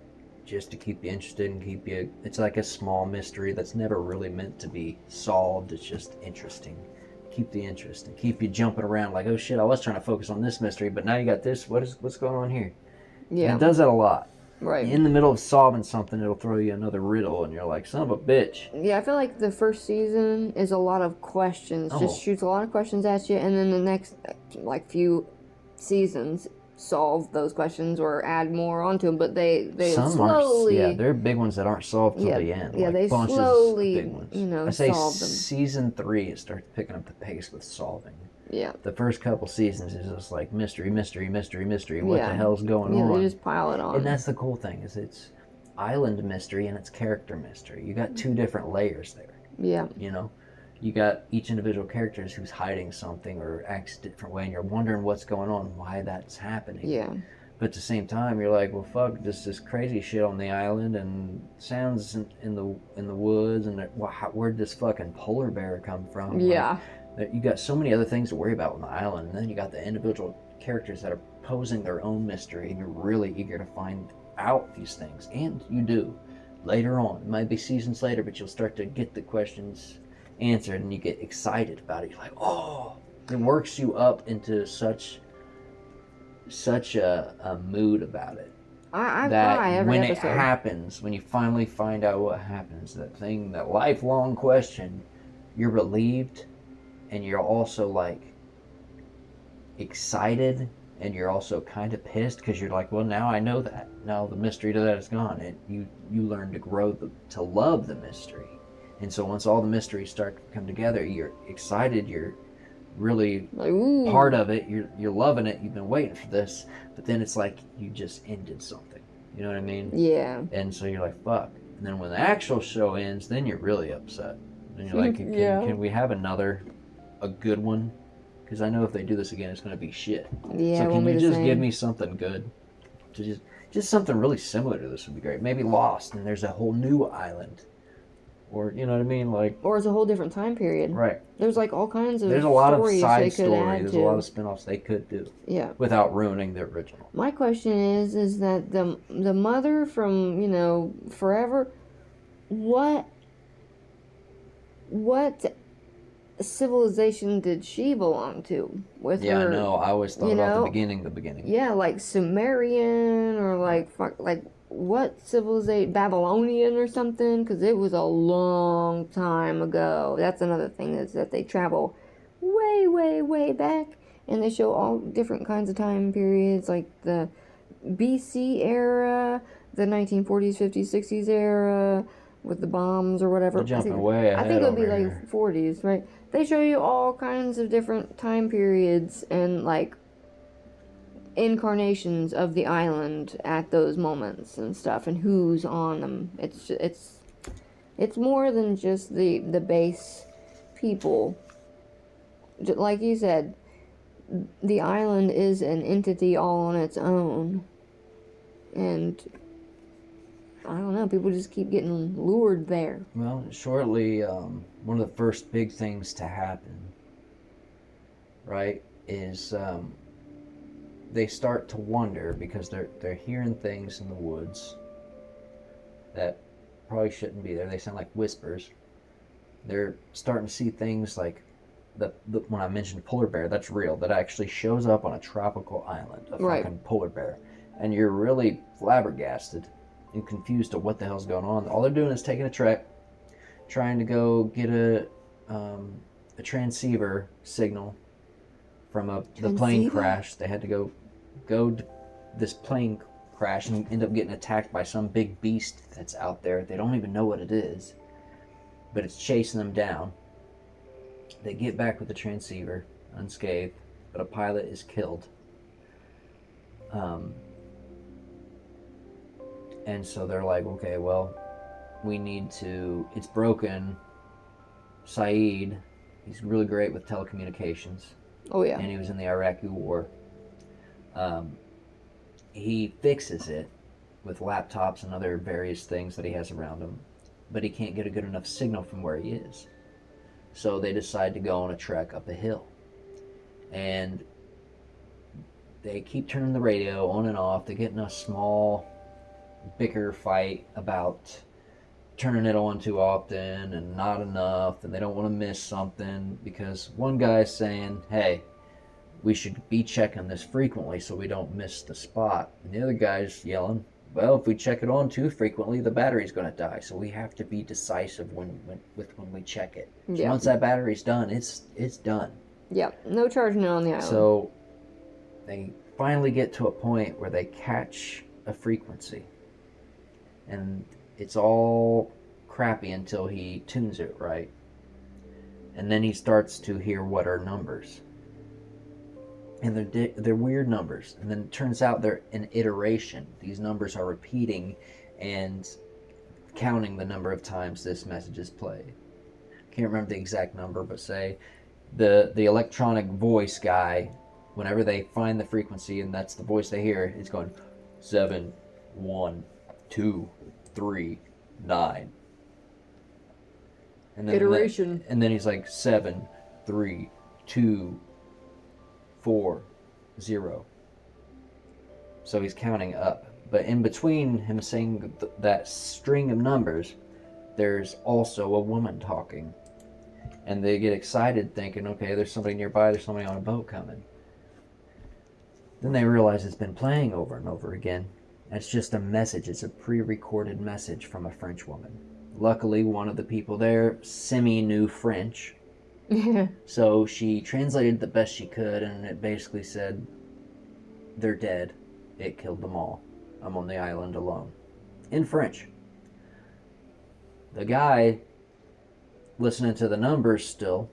just to keep you interested and keep you... It's like a small mystery that's never really meant to be solved. It's just interesting. Keep the interest and keep you jumping around like, oh shit, I was trying to focus on this mystery, but now you got this. What's going on here? Yeah. And it does that a lot. Right. In the middle of solving something, it'll throw you another riddle, and you're like, son of a bitch. Yeah, I feel like the first season is a lot of questions. Just shoots a lot of questions at you, and then the next, like, few seasons solve those questions or add more onto them, but they Some slowly... aren't, there are big ones that aren't solved till the end. Yeah, like they bunches slowly, of big ones. you know, I say solve them. season 3, it starts picking up the pace with solving. Yeah. The first couple seasons is just like mystery. What the hell's going on? Yeah, they just pile it on. And that's the cool thing, is it's island mystery and it's character mystery. You got 2 different layers there. Yeah. You know? You got each individual character who's hiding something or acts a different way, and you're wondering what's going on, why that's happening. Yeah. But at the same time, you're like, well, fuck, this crazy shit on the island, and sounds in the woods, and where'd this fucking polar bear come from? Yeah. Like, you got so many other things to worry about on the island, and then you got the individual characters that are posing their own mystery, and you're really eager to find out these things. And you do. Later on. It might be seasons later, but you'll start to get the questions answered, and you get excited about it. You're like, oh! It works you up into such a mood about it. I that cry every when episode. it happens, when you finally find out what happens, that lifelong question, you're relieved, and you're also like excited, and you're also kind of pissed because you're like, well, now I know that. Now the mystery to that is gone, and you learn to grow to love the mystery. And so once all the mysteries start to come together, you're excited, you're really like, ooh, part of it, you're loving it, you've been waiting for this, but then it's like you just ended something, you know what I mean? Yeah. And so you're like, fuck. And then when the actual show ends, then you're really upset. And you're like, can we have a good one? Because I know if they do this again, it's going to be shit. Yeah, so it can won't be you the just same. give me something good? Just something really similar to this would be great. Maybe Lost, and there's a whole new island. or you know what I mean, like, or it's a whole different time period. right. There's like all kinds of There's a lot of stories side they could story. add There's to. a lot of spin-offs they could do. Yeah. Without ruining the original. My question is that the mother from, you know, Forever, what civilization did she belong to? With Yeah, her, I know. I always thought you about know? the beginning. Yeah, like Sumerian or like what civilization, Babylonian or something, because it was a long time ago. That's another thing, is that they travel way, way, way back, and they show all different kinds of time periods, like the BC era, the 1940s, 50s, 60s era, with the bombs or whatever. You're jumping way ahead. I think it would be over like here. 40s, right? They show you all kinds of different time periods and like incarnations of the island at those moments and stuff, and who's on them. It's more than just the base people. Like you said, the island is an entity all on its own, and I don't know, people just keep getting lured there. Well, shortly, one of the first big things to happen, right, is they start to wonder, because they're hearing things in the woods that probably shouldn't be there. They sound like whispers. They're starting to see things like when I mentioned polar bear, that's real. That actually shows up on a tropical island, a Right. fucking polar bear, and you're really flabbergasted and confused to what the hell's going on. All they're doing is taking a trek, trying to go get a transceiver signal from the plane crash. They had to go this plane crash and end up getting attacked by some big beast that's out there. They don't even know what it is, but it's chasing them down. They get back with the transceiver unscathed, but a pilot is killed. And so they're like, okay, well, we need to, it's broken. Saeed, he's really great with telecommunications. Oh, yeah. And he was in the Iraqi war. He fixes it with laptops and other various things that he has around him, but he can't get a good enough signal from where he is. So they decide to go on a trek up a hill. And they keep turning the radio on and off. They get in a small bicker fight about turning it on too often and not enough, and they don't want to miss something, because one guy's saying, hey, we should be checking this frequently so we don't miss the spot. And the other guy's yelling, well, if we check it on too frequently, the battery's going to die. So we have to be decisive when we check it. So Yeah. once that battery's done, it's done. Yeah, no charging it on the island. So they finally get to a point where they catch a frequency. And it's all crappy until he tunes it right. And then he starts to hear what are numbers. And they're weird numbers. And then it turns out they're an iteration. These numbers are repeating and counting the number of times this message is played. Can't remember the exact number, but say the electronic voice guy, whenever they find the frequency and that's the voice they hear, it's going 7, 1, 2, 3, 9. And then Iteration. And then he's like 7, 3, 2, 4, 0. So he's counting up. But in between him saying that string of numbers, there's also a woman talking. And they get excited thinking, okay, there's somebody nearby, there's somebody on a boat coming. Then they realize it's been playing over and over again. It's just a message. It's a pre-recorded message from a French woman. Luckily, one of the people there knew French. So she translated the best she could, and it basically said, they're dead. It killed them all. I'm on the island alone. In French. The guy, listening to the numbers still,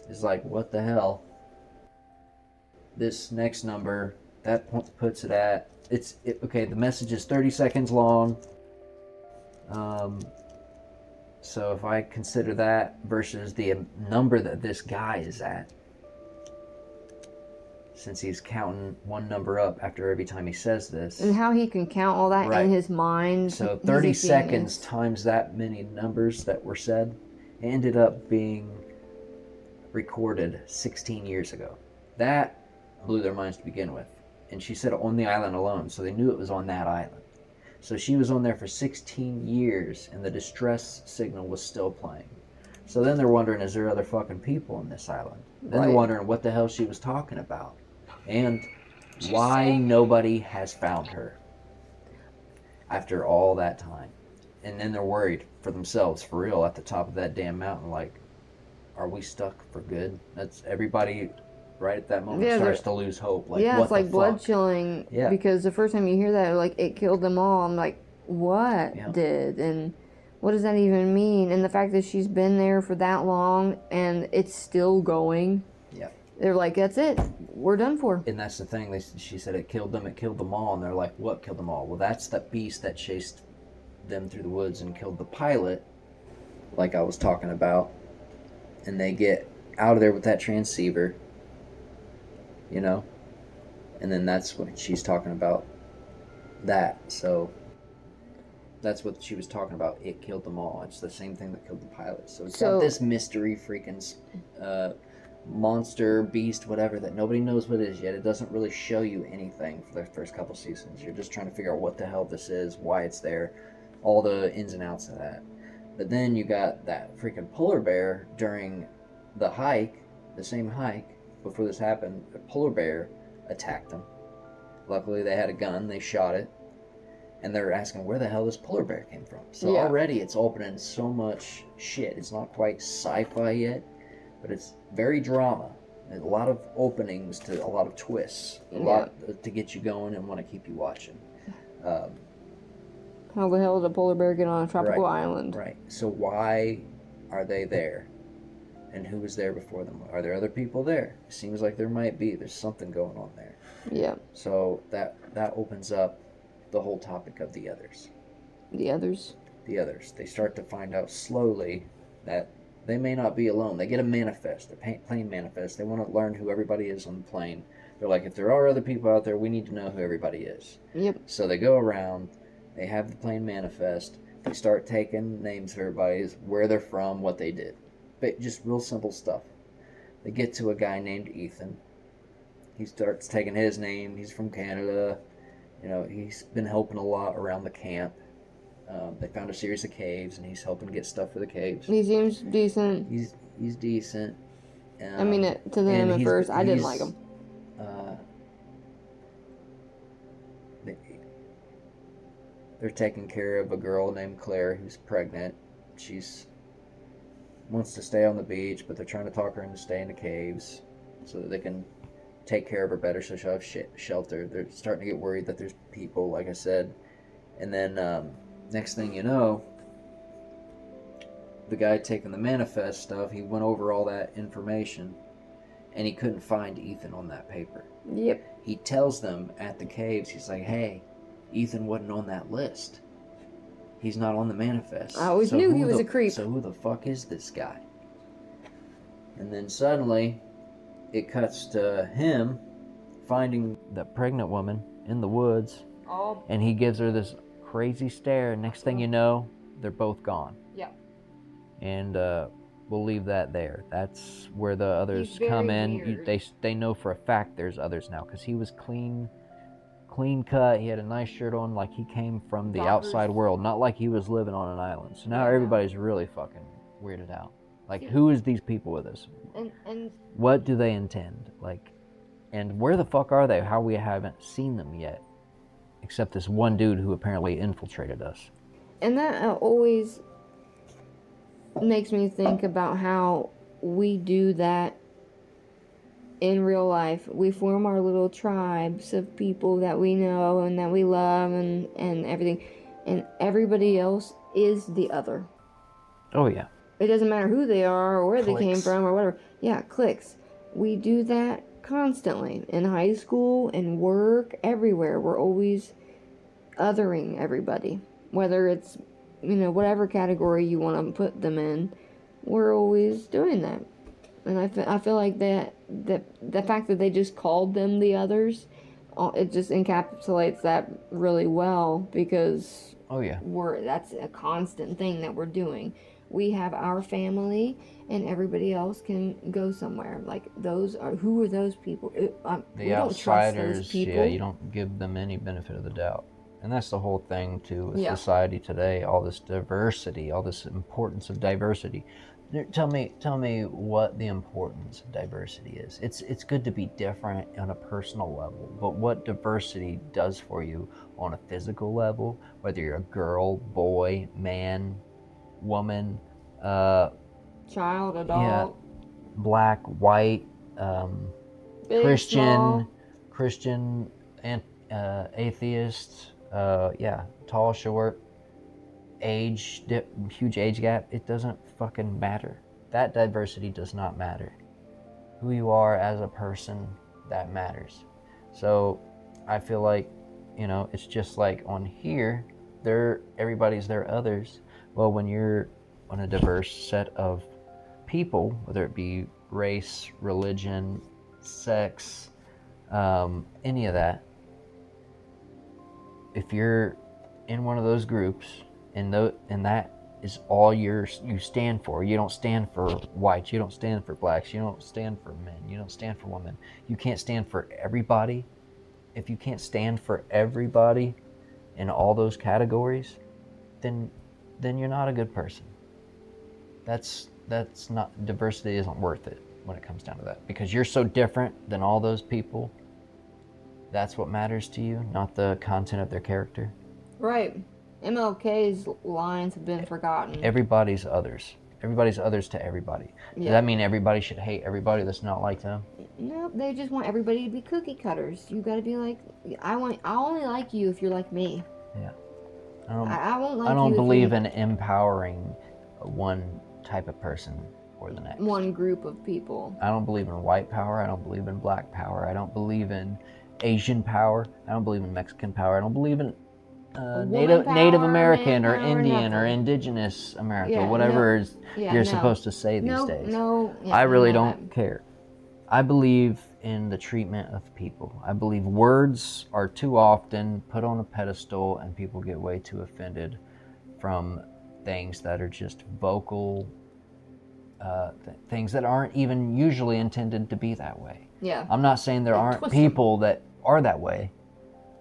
is like, what the hell? This next number, that puts it at, okay, the message is 30 seconds long. So if I consider that versus the number that this guy is at, since he's counting one number up after every time he says this. And how he can count all that in his mind. So he's 30 a seconds genius. times that many numbers that were said ended up being recorded 16 years ago. That blew their minds to begin with. And she said on the island alone, so they knew it was on that island. So she was on there for 16 years, and the distress signal was still playing. So then they're wondering, is there other fucking people on this island? Then they're wondering what the hell she was talking about. And why nobody has found her after all that time. And then they're worried for themselves, for real, at the top of that damn mountain, like, are we stuck for good? That's everybody right at that moment starts to lose hope. Like, yeah, what it's like the blood fuck? chilling. Yeah. Because the first time you hear that, like, it killed them all. I'm like, what did? And what does that even mean? And the fact that she's been there for that long and it's still going. Yeah. They're like, that's it. We're done for. And that's the thing. She said it killed them all. And they're like, what killed them all? Well, that's that beast that chased them through the woods and killed the pilot, like I was talking about. And they get out of there with that transceiver, you know? And then that's when she's talking about that. So that's what she was talking about. It killed them all. It's the same thing that killed the pilot. So it's got this mystery freaking monster, beast, whatever, that nobody knows what it is yet. It doesn't really show you anything for the first couple seasons. You're just trying to figure out what the hell this is, why it's there, all the ins and outs of that. But then you got that freaking polar bear during the hike, the same hike, before this happened. A polar bear attacked them. Luckily, they had a gun. They shot it. And they're asking where the hell this polar bear came from. So already it's opening so much shit. It's not quite sci-fi yet, but it's very drama. And a lot of openings to a lot of twists. A lot to get you going and want to keep you watching. How the hell did a polar bear get on a tropical island? Right. So why are they there? And who was there before them? Are there other people there? It seems like there might be. There's something going on there. Yeah. So that opens up the whole topic of the others. The others? The others. They start to find out slowly that they may not be alone. They get a manifest, a plane manifest. They want to learn who everybody is on the plane. They're like, if there are other people out there, we need to know who everybody is. Yep. So they go around. They have the plane manifest. They start taking names of everybody's, where they're from, what they did. But just real simple stuff. They get to a guy named Ethan. He starts taking his name. He's from Canada. You know, he's been helping a lot around the camp. They found a series of caves, and he's helping get stuff for the caves. He seems decent. He's decent. I mean, to them at first, I didn't like him. They're taking care of a girl named Claire who's pregnant. She's wants to stay on the beach, but they're trying to talk her into staying in the caves so that they can take care of her better, so she'll have shelter. They're starting to get worried that there's people, like I said. And then next thing you know, the guy taking the manifest stuff, he went over all that information, and he couldn't find Ethan on that paper. Yep. He tells them at the caves, he's like, hey, Ethan wasn't on that list. He's not on the manifest. I always knew he was a creep. So who the fuck is this guy? And then suddenly, it cuts to him finding that pregnant woman in the woods. Oh. And he gives her this crazy stare. And next thing you know, they're both gone. Yeah. And we'll leave that there. That's where the others come in. They know for a fact there's others now, because he was clean cut. He had a nice shirt on, like he came from the outside world, not like he was living on an island. So now everybody's really fucking weirded out. Like, who is these people with us? And what do they intend? Like, and where the fuck are they? How we haven't seen them yet, except this one dude who apparently infiltrated us. And that always makes me think about how we do that in real life. We form our little tribes of people that we know and that we love and everything. And everybody else is the other. Oh, yeah. It doesn't matter who they are or where they came Cliques. from or whatever. Yeah, cliques. We do that constantly. In high school, in work, everywhere. We're always othering everybody. Whether it's, whatever category you want to put them in, we're always doing that. And I feel like that the fact that they just called them the others, it just encapsulates that really well, because oh yeah, that's a constant thing that we're doing. We have our family, and everybody else can go somewhere. Like, who are those people? The we don't outsiders, trust those people. yeah, you don't give them any benefit of the doubt. And that's the whole thing, too, with Yeah. society today, all this diversity, all this importance of diversity. Tell me what the importance of diversity is. It's good to be different on a personal level, but what diversity does for you on a physical level, whether you're a girl, boy, man, woman, child, adult, yeah, black, white, big, Christian, small. and atheist, yeah, tall, short, huge age gap. It doesn't fucking matter. That diversity does not matter. Who you are as a person, that matters. So I feel like, it's just like on here, everybody's their others. Well, when you're on a diverse set of people, whether it be race, religion, sex, any of that, if you're in one of those groups, and that is all you stand for. You don't stand for whites, you don't stand for blacks, you don't stand for men, you don't stand for women. You can't stand for everybody. If you can't stand for everybody in all those categories, then you're not a good person. That's not, diversity isn't worth it when it comes down to that, because you're so different than all those people. That's what matters to you, not the content of their character. Right. MLK's lines have been forgotten. Everybody's others. Everybody's others to everybody. Yeah. Does that mean everybody should hate everybody that's not like them? No, they just want everybody to be cookie cutters. You got to be like, I only like you if you're like me. Yeah. I won't like you. I don't if believe you- in empowering one type of person or the next. One group of people. I don't believe in white power. I don't believe in black power. I don't believe in Asian power. I don't believe in Mexican power. I don't believe in Native American or Indian or Indigenous America, whatever you're supposed to say these days. I really don't care. I believe in the treatment of people. I believe words are too often put on a pedestal, and people get way too offended from things that are just vocal, things that aren't even usually intended to be that way. Yeah. I'm not saying there aren't people that are that way.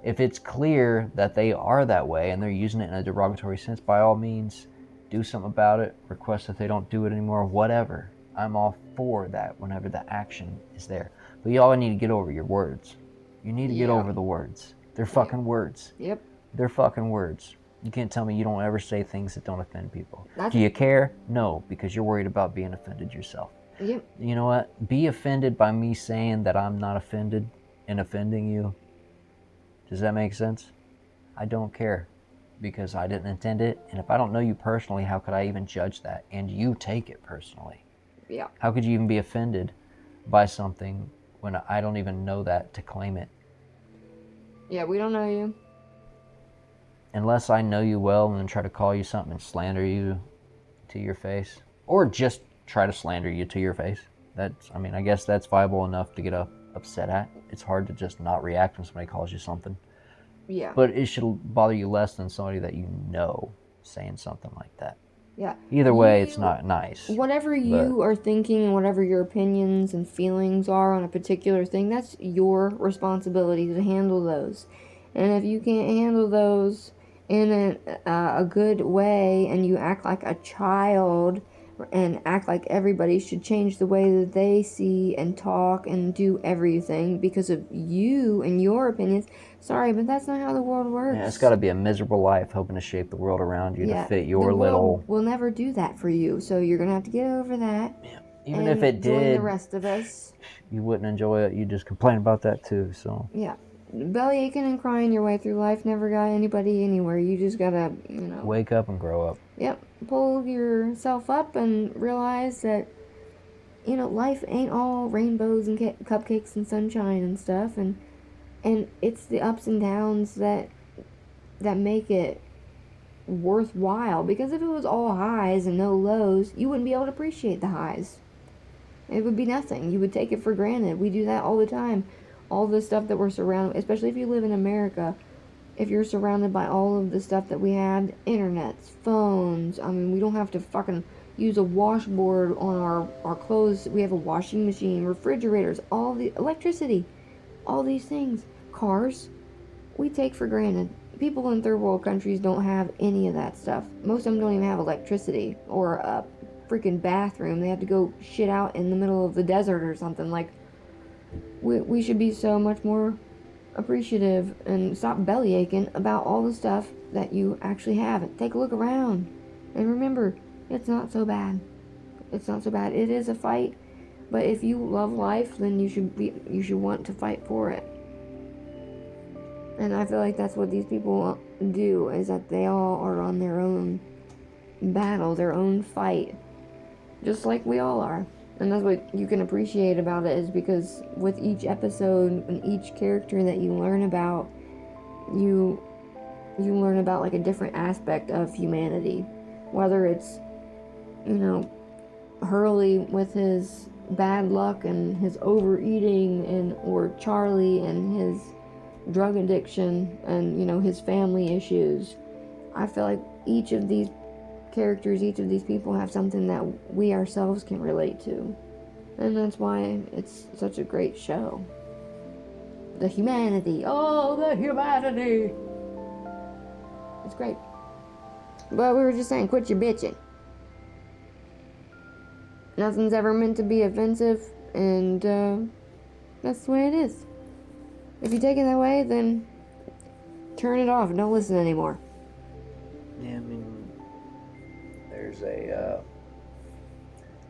If it's clear that they are that way and they're using it in a derogatory sense, by all means, do something about it, request that they don't do it anymore, whatever. I'm all for that whenever the action is there. But you all need to get over your words. You need to get over the words. They're fucking words. Yep. They're fucking words. You can't tell me you don't ever say things that don't offend people. Do you care? No, because you're worried about being offended yourself. Yep. You know what? Be offended by me saying that I'm not offended and offending you. Does that make sense? I don't care, because I didn't intend it, and if I don't know you personally, how could I even judge that? And you take it personally. Yeah. How could you even be offended by something when I don't even know that to claim it? Yeah, we don't know you. Unless I know you well and then try to call you something and slander you to your face, or just try to slander you to your face. I guess that's viable enough to get upset at. It's hard to just not react when somebody calls you something. Yeah. But it should bother you less than somebody that you know saying something like that. Yeah. Either way, it's not nice. Whatever you are thinking, whatever your opinions and feelings are on a particular thing, that's your responsibility to handle those. And if you can't handle those in a good way, and you act like a child and act like everybody should change the way that they see and talk and do everything because of you and your opinions, sorry, but that's not how the world works. Yeah, it's got to be a miserable life hoping to shape the world around you to fit your little... We'll never do that for you, so you're going to have to get over that. Yeah. Even if it join did, the rest of us. You wouldn't enjoy it. You just complain about that too, so... Yeah. Belly aching and crying your way through life never got anybody anywhere. You just gotta, wake up and grow up. Yep. Pull yourself up and realize that, life ain't all rainbows and cupcakes and sunshine and stuff. And it's the ups and downs that make it worthwhile. Because if it was all highs and no lows, you wouldn't be able to appreciate the highs. It would be nothing. You would take it for granted. We do that all the time. All the stuff that we're surrounded, especially if you live in America, if you're surrounded by all of the stuff that we have, internets, phones, I mean, we don't have to fucking use a washboard on our clothes. We have a washing machine, refrigerators, all the electricity, all these things, cars, we take for granted. People in third world countries don't have any of that stuff. Most of them don't even have electricity or a freaking bathroom. They have to go shit out in the middle of the desert or something. Like, we should be so much more appreciative and stop belly aching about all the stuff that you actually have. Take a look around and remember, it's not so bad. It's not so bad. It is a fight, but if you love life, then you should want to fight for it. And I feel like that's what these people do, is that they all are on their own battle, their own fight, just like we all are. And that's what you can appreciate about it, is because with each episode and each character that you learn about, you learn about like a different aspect of humanity. Whether it's, you know, Hurley with his bad luck and his overeating, and or Charlie and his drug addiction and, you know, his family issues. I feel like each of these characters, each of these people have something that we ourselves can relate to. And that's why it's such a great show. The humanity. Oh, the humanity. It's great. But we were just saying, quit your bitching. Nothing's ever meant to be offensive, and that's the way it is. If you take it that way, then turn it off and don't listen anymore. Yeah, I mean, there's a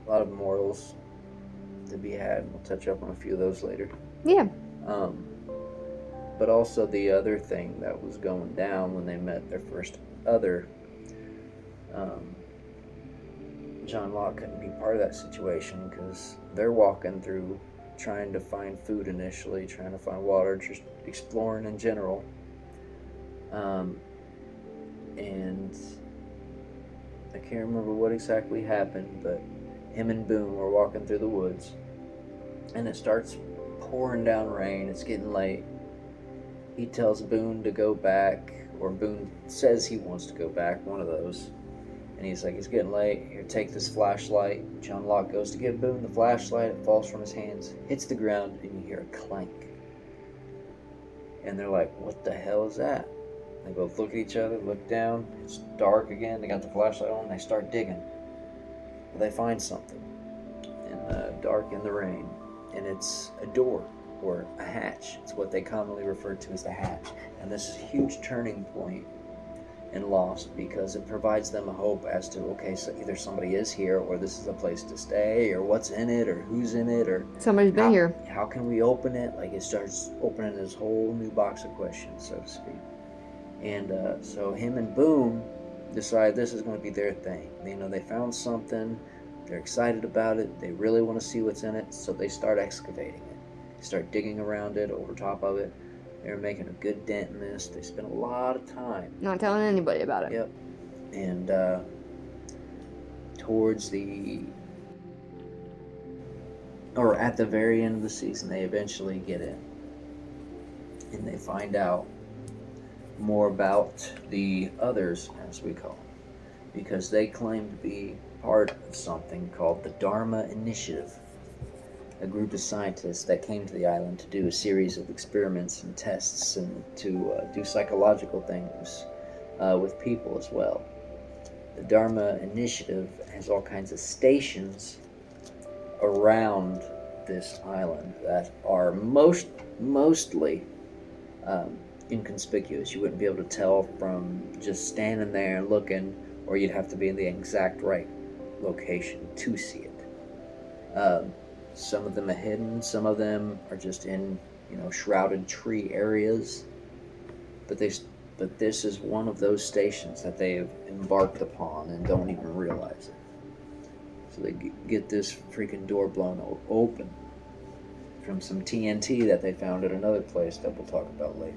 lot of morals to be had. We'll touch up on a few of those later. Yeah. But also the other thing that was going down when they met their first other, John Locke couldn't be part of that situation because they're walking through trying to find food initially, trying to find water, just exploring in general. And I can't remember what exactly happened, but him and Boone were walking through the woods, and it starts pouring down rain. It's getting late. He tells Boone to go back, or Boone says he wants to go back, one of those. And he's like, it's getting late, here, take this flashlight. John Locke goes to give Boone the flashlight, it falls from his hands, hits the ground, and you hear a clank. And they're like, what the hell is that? They both look at each other, look down, it's dark again, they got the flashlight on, they start digging. They find something in the dark, in the rain, and it's a door, or a hatch. It's what they commonly refer to as the hatch. And this is a huge turning point in Lost, because it provides them a hope as to, okay, so either somebody is here, or this is a place to stay, or what's in it, or who's in it, or somebody's been here. How can we open it? Like, it starts opening this whole new box of questions, so to speak. And so him and Boone decide this is going to be their thing. You know, they found something, they're excited about it, they really want to see what's in it, so they start excavating it. They start digging around it, over top of it. They're making a good dent in this. They spend a lot of time. Not telling anybody about it. Yep. And towards the, or at the very end of the season, they eventually get in. And they find out more about the others, as we call them, because they claim to be part of something called the Dharma Initiative, a group of scientists that came to the island to do a series of experiments and tests and to do psychological things with people as well. The Dharma Initiative has all kinds of stations around this island that are mostly inconspicuous. You wouldn't be able to tell from just standing there and looking, or you'd have to be in the exact right location to see it. Some of them are hidden, some of them are just in, you know, shrouded tree areas. But this is one of those stations that they have embarked upon and don't even realize it. So they get this freaking door blown open from some TNT that they found at another place that we'll talk about later.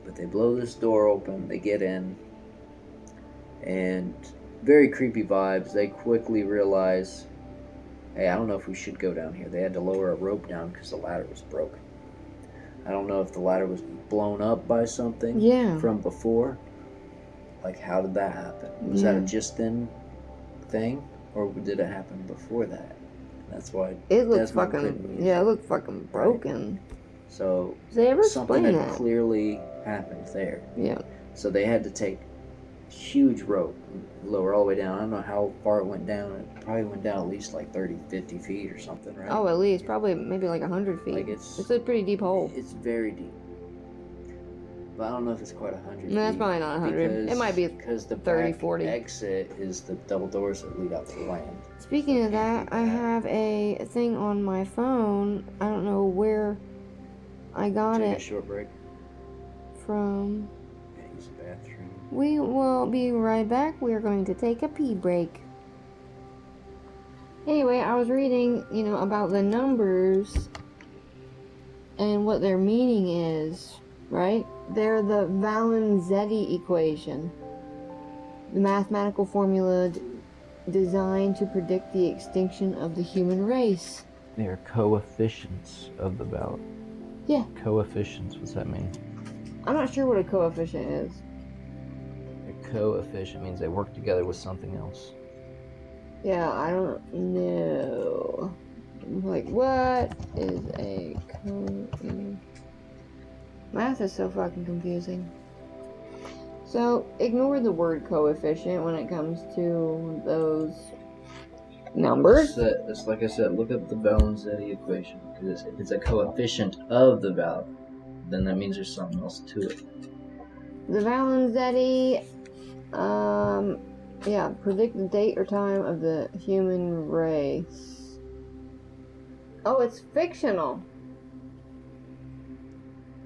But they blow this door open, they get in, and very creepy vibes. They quickly realize, hey, I don't know if we should go down here. They had to lower a rope down because the ladder was broken. I don't know if the ladder was blown up by something from before. Like, how did that happen? Was that a just then thing? Or did it happen before that? That's why it looks fucking, it looked fucking broken. Right. So, they ever something had that? clearly happened there. Yeah. So they had to take huge rope, lower all the way down. I don't know how far it went down. It probably went down at least like 30, 50 feet or something, right? Oh, at least. Probably maybe like 100 feet. Like it's a pretty deep hole. It's very deep. But I don't know if it's quite 100 feet. No, that's probably not 100. It might be because the 30, back 40. exit is the double doors that lead out to the land. Speaking of that, I have a thing on my phone. I don't know where I got it. Take a short break. From... Yeah, use the bathroom. We will be right back. We are going to take a pee break. Anyway, I was reading, about the numbers and what their meaning is, right? They're the Valenzetti equation, the mathematical formula designed to predict the extinction of the human race. They are coefficients of the ballot. Yeah. Coefficients, what's that mean? I'm not sure what a coefficient is. A coefficient means they work together with something else. Yeah, I don't know. Like, what is a Math is so fucking confusing. So, ignore the word coefficient when it comes to those numbers. It's like I said, look up the Valenzetti equation. Because if it's a coefficient of the value, then that means there's something else to it. The Valenzetti, predict the date or time of the human race. Oh, it's fictional.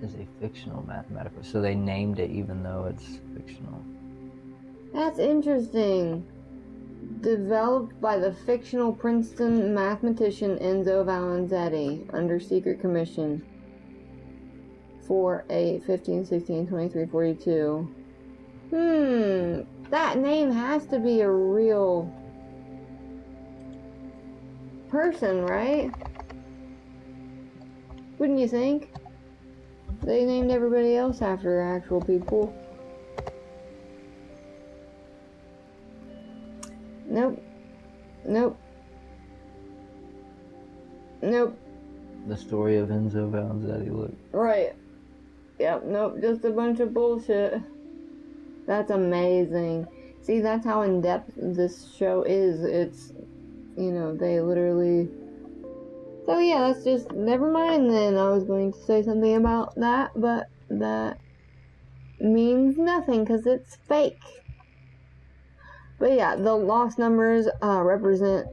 Is a fictional mathematical. So they named it even though it's fictional. That's interesting. Developed by the fictional Princeton mathematician Enzo Valenzetti under secret commission. 4, 8, 15, 16, 23, 42. That name has to be a real person, right? Wouldn't you think? They named everybody else after actual people. Nope. The story of Enzo Valenzetti, look. Right. Yep, nope, just a bunch of bullshit. That's amazing. See, that's how in-depth this show is. It's, they literally... So yeah, that's just... Never mind then. I was going to say something about that, but that means nothing because it's fake. But yeah, the lost numbers represent,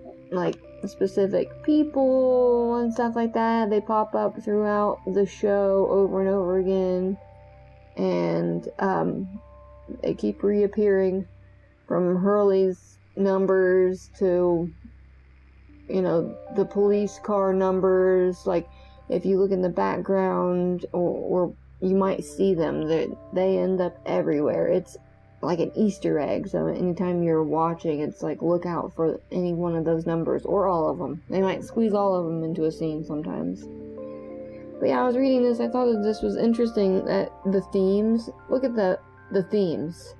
specific people and stuff like that. They pop up throughout the show over and over again. And, they keep reappearing from Hurley's numbers to, the police car numbers. Like, if you look in the background, or you might see them, they end up everywhere. It's like an Easter egg, so anytime you're watching, it's like, look out for any one of those numbers, or all of them. They might squeeze all of them into a scene sometimes. But yeah, I was reading this, I thought that this was interesting, that the themes, look at the themes.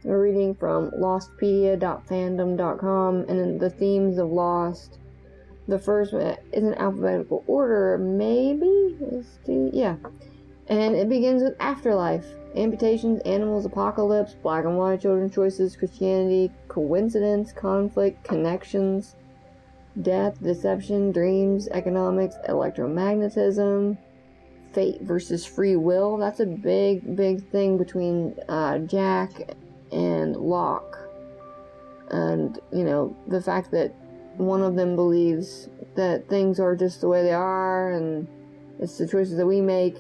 We're reading from lostpedia.fandom.com, and then the themes of Lost. The first one is in alphabetical order, maybe? Yeah. And it begins with afterlife. Amputations, animals, apocalypse, black and white, children's choices, Christianity, coincidence, conflict, connections, death, deception, dreams, economics, electromagnetism, fate versus free will. That's a big, big thing between Jack and Locke. And, the fact that one of them believes that things are just the way they are and it's the choices that we make,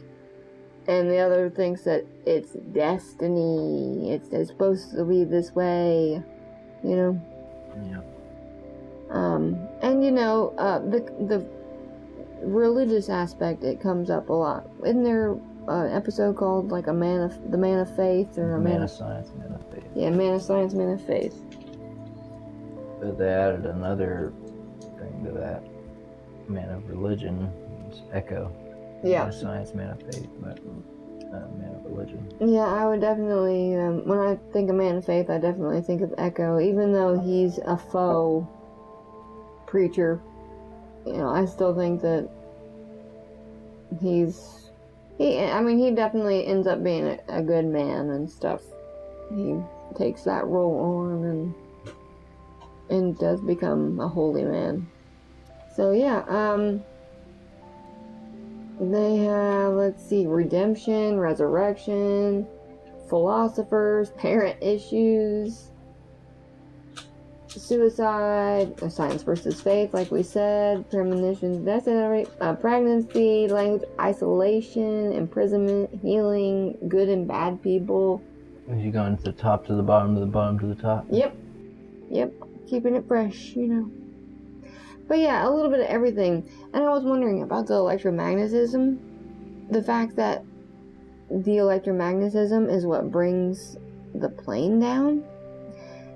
and the other thinks that it's destiny, it's supposed to be this way, Yeah. And the religious aspect, it comes up a lot. Isn't there an episode called like the Man of Faith, or Man of Science, Man of Faith? Yeah, Man of Science, Man of Faith. But they added another thing to that. Man of religion. It's Echo. Yeah. Not science, man of faith, but man of religion. Yeah, I would definitely, when I think of man of faith, I definitely think of Echo. Even though he's a faux preacher, you know, I still think that he definitely ends up being a good man and stuff. He takes that role on and does become a holy man. So yeah, they have, let's see, redemption, resurrection, philosophers, parent issues, suicide, science versus faith, like we said, premonitions, destiny, pregnancy, language, isolation, imprisonment, healing, good and bad people. Is you going to the top to the bottom to the bottom to the top? Yep. Keeping it fresh, you know. But yeah, a little bit of everything. And I was wondering about the electromagnetism. The fact that the electromagnetism is what brings the plane down.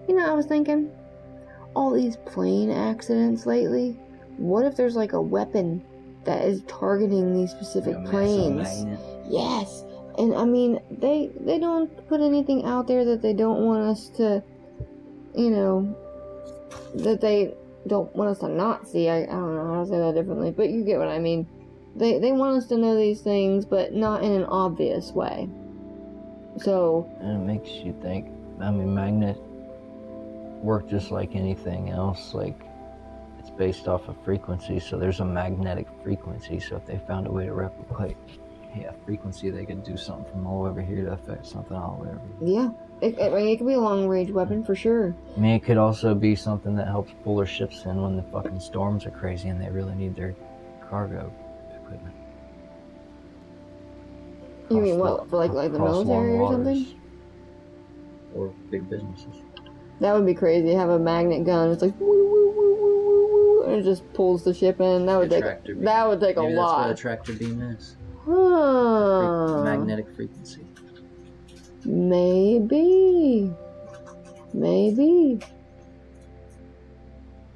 You know, I was thinking, all these plane accidents lately, what if there's like a weapon that is targeting these specific planes? Yes. And I mean, they don't put anything out there that they don't want us to, you know, that they don't want us to not see. I don't know how to say that differently, but you get what I mean. They want us to know these things, but not in an obvious way. So... And it makes you think, I mean, magnet work just like anything else. Like, it's based off of frequency, so there's a magnetic frequency. So if they found a way to replicate frequency, they could do something from all over here to affect something all over. Yeah. It could be a long-range weapon for sure. I mean, it could also be something that helps pull their ships in when the fucking storms are crazy and they really need their cargo equipment. You mean what, for like the military or something? Or big businesses. That would be crazy. Have a magnet gun. It's like woo woo woo woo woo woo, and it just pulls the ship in. That would take a lot. That's what a tractor beam is. Huh. Magnetic frequency. Maybe.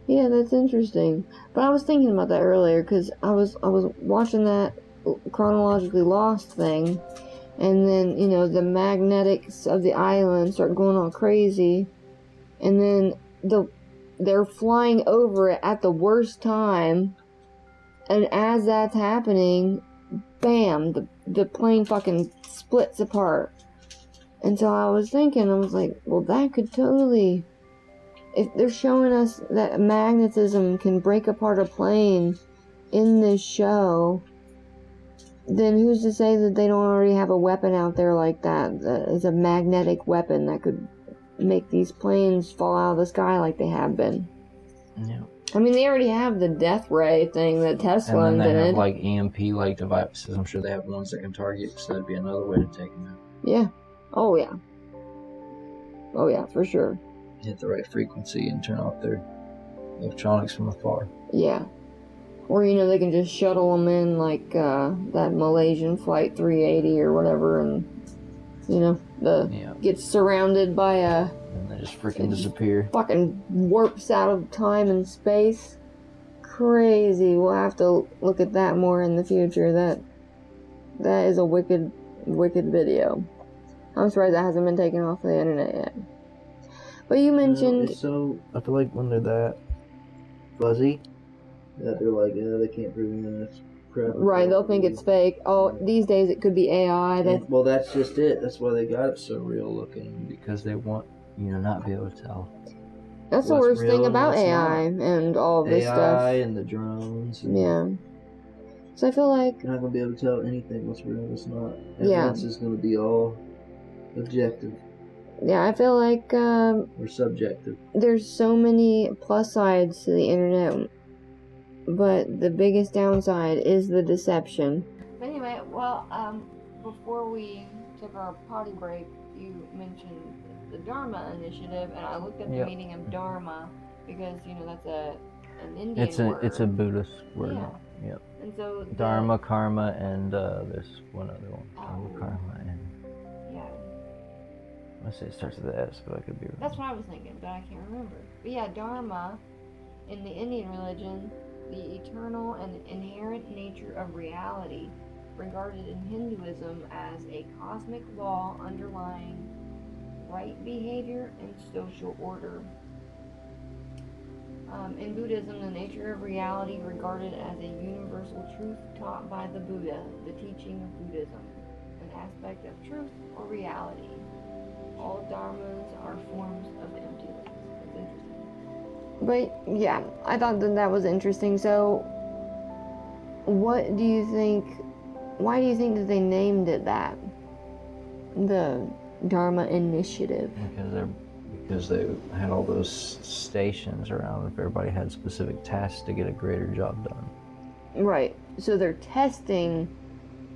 Yeah, that's interesting. But I was thinking about that earlier because I was watching that chronologically lost thing, and then, you know, the magnetics of the island start going all crazy, and then they're flying over it at the worst time, and as that's happening, bam, the plane fucking splits apart. And so I was thinking, I was like, well, that could totally, if they're showing us that magnetism can break apart a plane in this show, then who's to say that they don't already have a weapon out there like that is a magnetic weapon that could make these planes fall out of the sky like they have been? Yeah. I mean, they already have the death ray thing that Tesla invented. And then they have invented. like EMP like devices. I'm sure they have ones that can target, so that'd be another way to take them out. Yeah. Oh yeah, for sure. Hit the right frequency and turn off their electronics from afar. Yeah. Or, you know, they can just shuttle them in like that Malaysian Flight 380 or whatever, and, you know, gets surrounded by a... And they just freaking disappear. Fucking warps out of time and space. Crazy. We'll have to look at that more in the future. That is a wicked video. I'm surprised that hasn't been taken off the internet yet. But you mentioned... So, I feel like when they're that fuzzy, that they're like, they can't prove any of this crap. Right, they'll think it's fake. Oh, these days it could be AI. Well, that's just it. That's why they got it so real looking, because they want you to not be able to tell. That's the worst thing about AI and all of this stuff. AI and the drones. And yeah. So I feel like... You're not going to be able to tell anything what's real and what's not. Yeah. Evidence is going to be all objective. Yeah, I feel like... or subjective. There's so many plus sides to the internet, but the biggest downside is the deception. Anyway, well, before we took our potty break, you mentioned the Dharma Initiative, and I looked at the meaning of Dharma because, you know, that's an Indian word. It's a Buddhist word. Yeah. Yep. And so Dharma, karma, and there's one other one. Karma and... I say it starts with the S, but I could be wrong. That's what I was thinking, but I can't remember. But yeah, Dharma, in the Indian religion, the eternal and inherent nature of reality, regarded in Hinduism as a cosmic law underlying right behavior and social order. In Buddhism, the nature of reality regarded as a universal truth taught by the Buddha, the teaching of Buddhism, an aspect of truth or reality. All dharmas are forms of emptiness. That's interesting. But yeah, I thought that was interesting. So, what do you think? Why do you think that they named it that? The Dharma Initiative. Because they had all those stations around. If everybody had specific tasks to get a greater job done. Right. So they're testing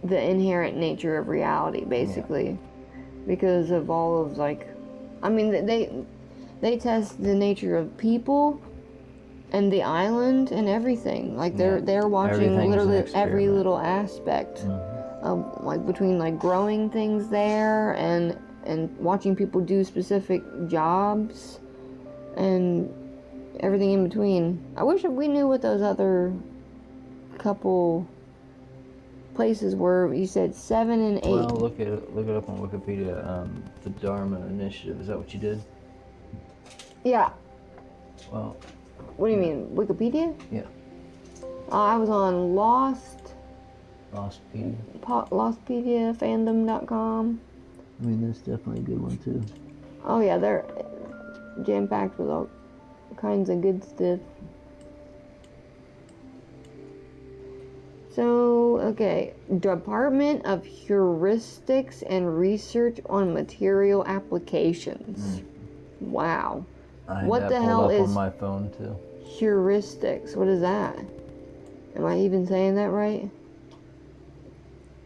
the inherent nature of reality, basically. Yeah. Because of all of they test the nature of people and the island and everything. Like they're watching literally every little aspect of between growing things there and watching people do specific jobs and everything in between. I wish we knew what those other couple places were. You said 7 and 8. Well, look it up on Wikipedia. The Dharma Initiative. Is that what you did? Yeah. Well. What do you mean, Wikipedia? Yeah. I was on Lostpedia, Lostpediafandom.com. I mean, that's definitely a good one too. Oh yeah, they're jam-packed with all kinds of good stuff. So, okay, Department of Heuristics and Research on Material Applications. Wow. What the hell is on my phone too? Heuristics? What is that? Am I even saying that right?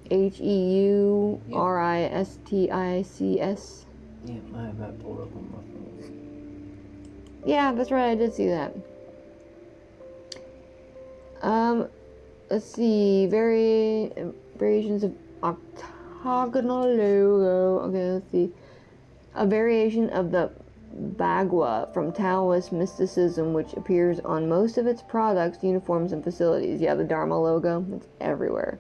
Heuristics. Yeah, I have that pulled up on my phone. Yeah, that's right. I did see that. Let's see. Variations of octagonal logo. Okay, let's see. A variation of the Bagua from Taoist mysticism, which appears on most of its products, uniforms, and facilities. Yeah, the Dharma logo. It's everywhere.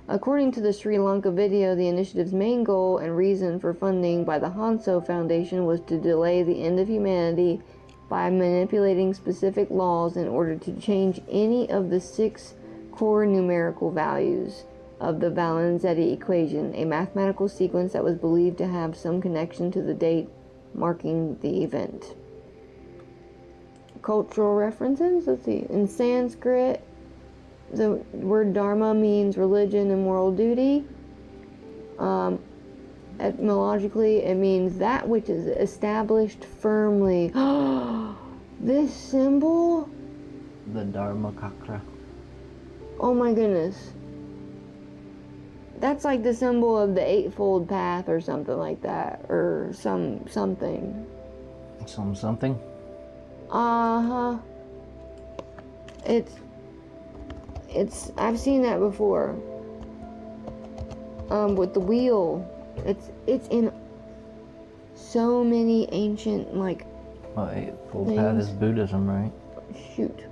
According to the Sri Lanka video, the initiative's main goal and reason for funding by the Hanso Foundation was to delay the end of humanity by manipulating specific laws in order to change any of the 6 core numerical values of the Valenzetti equation, a mathematical sequence that was believed to have some connection to the date marking the event. Cultural references, let's see. In Sanskrit, the word dharma means religion and moral duty. Etymologically, it means that which is established firmly. This symbol? The Dharma Chakra. Oh my goodness. That's like the symbol of the Eightfold Path or something like that. Or something. Something? Uh-huh. It's I've seen that before. With the wheel. It's in so many ancient Eightfold Path is Buddhism, right? Shoot.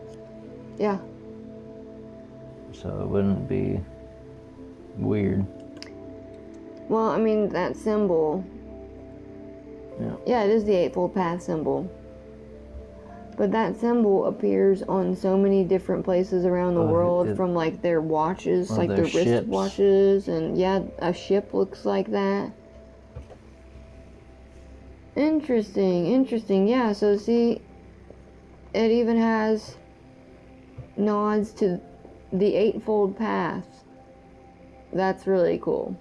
Yeah. So it wouldn't be weird. Well, I mean, that symbol. Yeah, it is the Eightfold Path symbol. But that symbol appears on so many different places around the world, from their watches, like their wrist watches, and yeah, a ship looks like that. Interesting, yeah, so see, it even has nods to the Eightfold Path. That's really cool.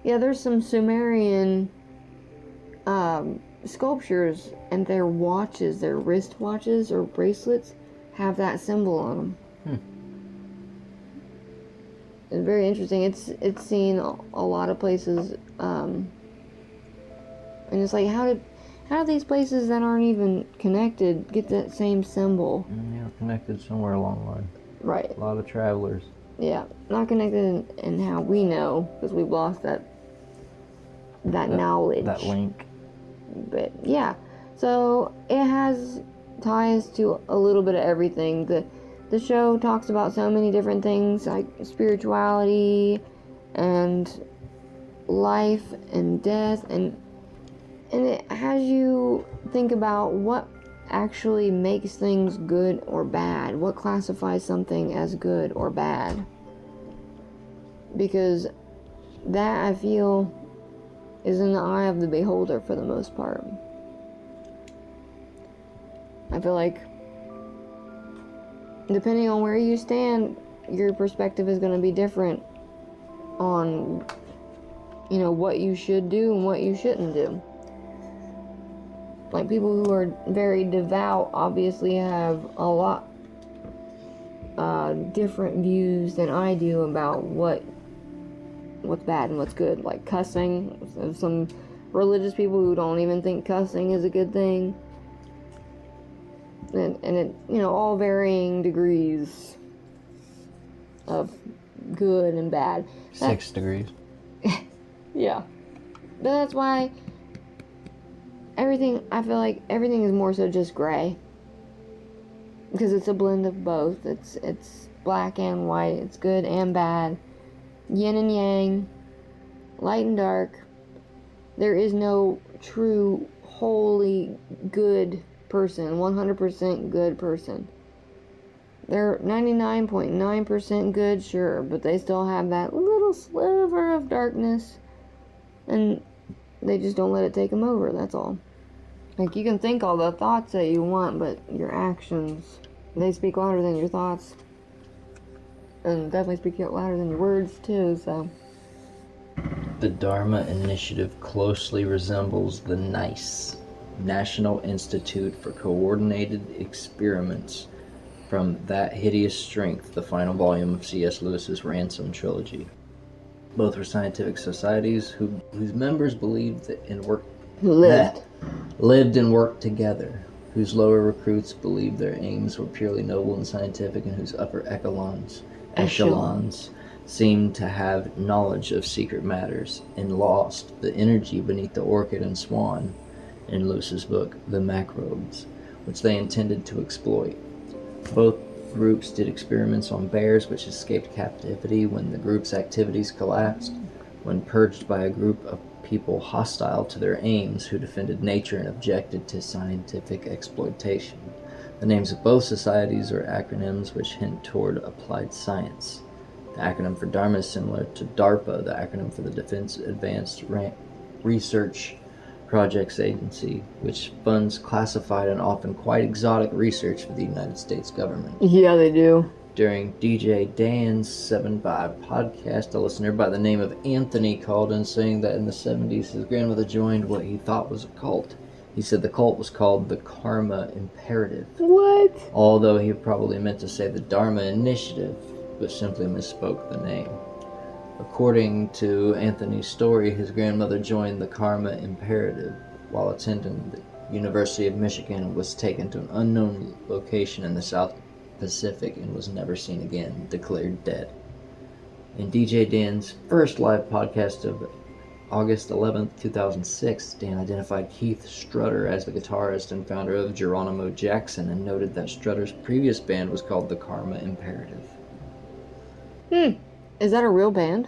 Yeah, there's some Sumerian sculptures, and their watches, their wrist watches or bracelets, have that symbol on them. It's very interesting. It's seen a lot of places, and it's like, how do these places that aren't even connected get that same symbol? Yeah, connected somewhere along the line. Right. A lot of travelers. Yeah, not connected in how we know, because we've lost that that knowledge. That link. But yeah, so it has ties to a little bit of everything. The show talks about so many different things like spirituality and life and death, and it has you think about what actually makes things good or bad, what classifies something as good or bad, because that, I feel, is in the eye of the beholder for the most part. I feel like depending on where you stand, your perspective is going to be different on, you know, what you should do and what you shouldn't do. Like, people who are very devout obviously have a lot different views than I do about what's bad and what's good. Like cussing. There's some religious people who don't even think cussing is a good thing. And it, you know, all varying degrees of good and bad. 6 degrees. Yeah. But that's why I feel like everything is more so just gray. Because it's a blend of both. It's black and white. It's good and bad. Yin and yang. Light and dark. There is no true, wholly good person. 100% good person. They're 99.9% good, sure. But they still have that little sliver of darkness. And they just don't let it take them over, that's all. Like, you can think all the thoughts that you want, but your actions, they speak louder than your thoughts. And definitely speak louder than your words, too, so. The Dharma Initiative closely resembles the NICE, National Institute for Coordinated Experiments, from That Hideous Strength, the final volume of C.S. Lewis's Ransom trilogy. Both were scientific societies whose members believed lived and worked together, whose lower recruits believed their aims were purely noble and scientific, and whose upper echelons seemed to have knowledge of secret matters, and lost the energy beneath the orchid and swan in Lewis's book, The Macrobes, which they intended to exploit. Both groups did experiments on bears which escaped captivity when the group's activities collapsed, when purged by a group of people hostile to their aims who defended nature and objected to scientific exploitation. The names of both societies are acronyms which hint toward applied science. The acronym for Dharma is similar to DARPA, the acronym for the Defense Advanced Research Projects Agency, which funds classified and often quite exotic research for the United States government. Yeah, they do. During DJ Dan's 7-5 podcast, a listener by the name of Anthony called in saying that in the 70s his grandmother joined what he thought was a cult. He said the cult was called the Karma Imperative. What? Although he probably meant to say the Dharma Initiative, but simply misspoke the name. According to Anthony's story, his grandmother joined the Karma Imperative while attending the University of Michigan and was taken to an unknown location in the South Pacific and was never seen again, declared dead. In DJ Dan's first live podcast of August 11th, 2006, Dan identified Keith Strutter as the guitarist and founder of Geronimo Jackson and noted that Strutter's previous band was called the Karma Imperative. Is that a real band?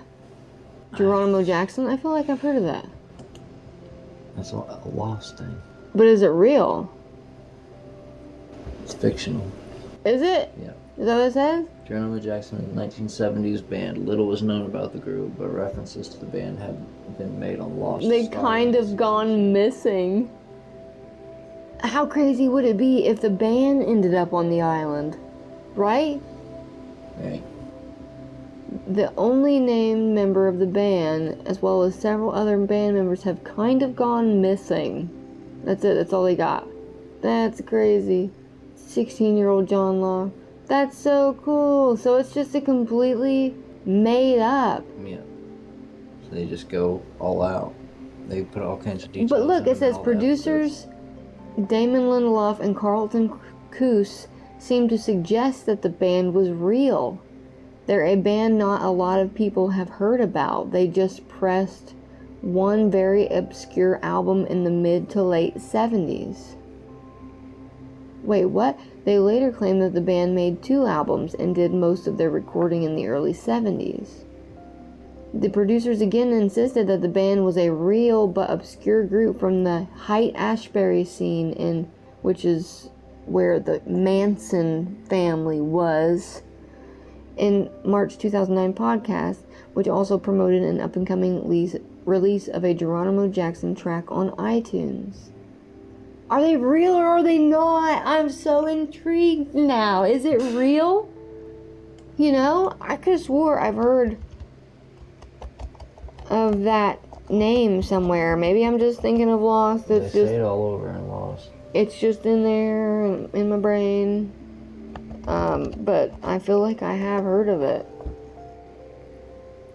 Geronimo Jackson? I feel like I've heard of that. That's a lost thing. But is it real? It's fictional. Is it? Yeah. Is that what it says? Geronimo Jackson is a 1970s band. Little was known about the group, but references to the band have been made on Lost. They kind of gone missing. How crazy would it be if the band ended up on the island? Right? Right. The only named member of the band, as well as several other band members, have kind of gone missing. That's it. That's all they got. That's crazy. 16-year-old John Law. That's so cool. So it's just a completely made up. Yeah. So they just go all out. They put all kinds of details. But look, it says all producers Damon Lindelof and Carlton Coos seem to suggest that the band was real. They're a band not a lot of people have heard about. They just pressed one very obscure album in the mid to late 70s. Wait, what? They later claimed that the band made 2 albums and did most of their recording in the early 70s. The producers again insisted that the band was a real but obscure group from the Haight-Ashbury scene, which is where the Manson family was, in March 2009 podcast, which also promoted an up-and-coming release of a Geronimo Jackson track on iTunes. Are they real or are they not? I'm so intrigued now. Is it real? You know, I could have swore I've heard of that name somewhere. Maybe I'm just thinking of Lost. They say it all over in Lost. It's just in there, in my brain. But I feel like I have heard of it.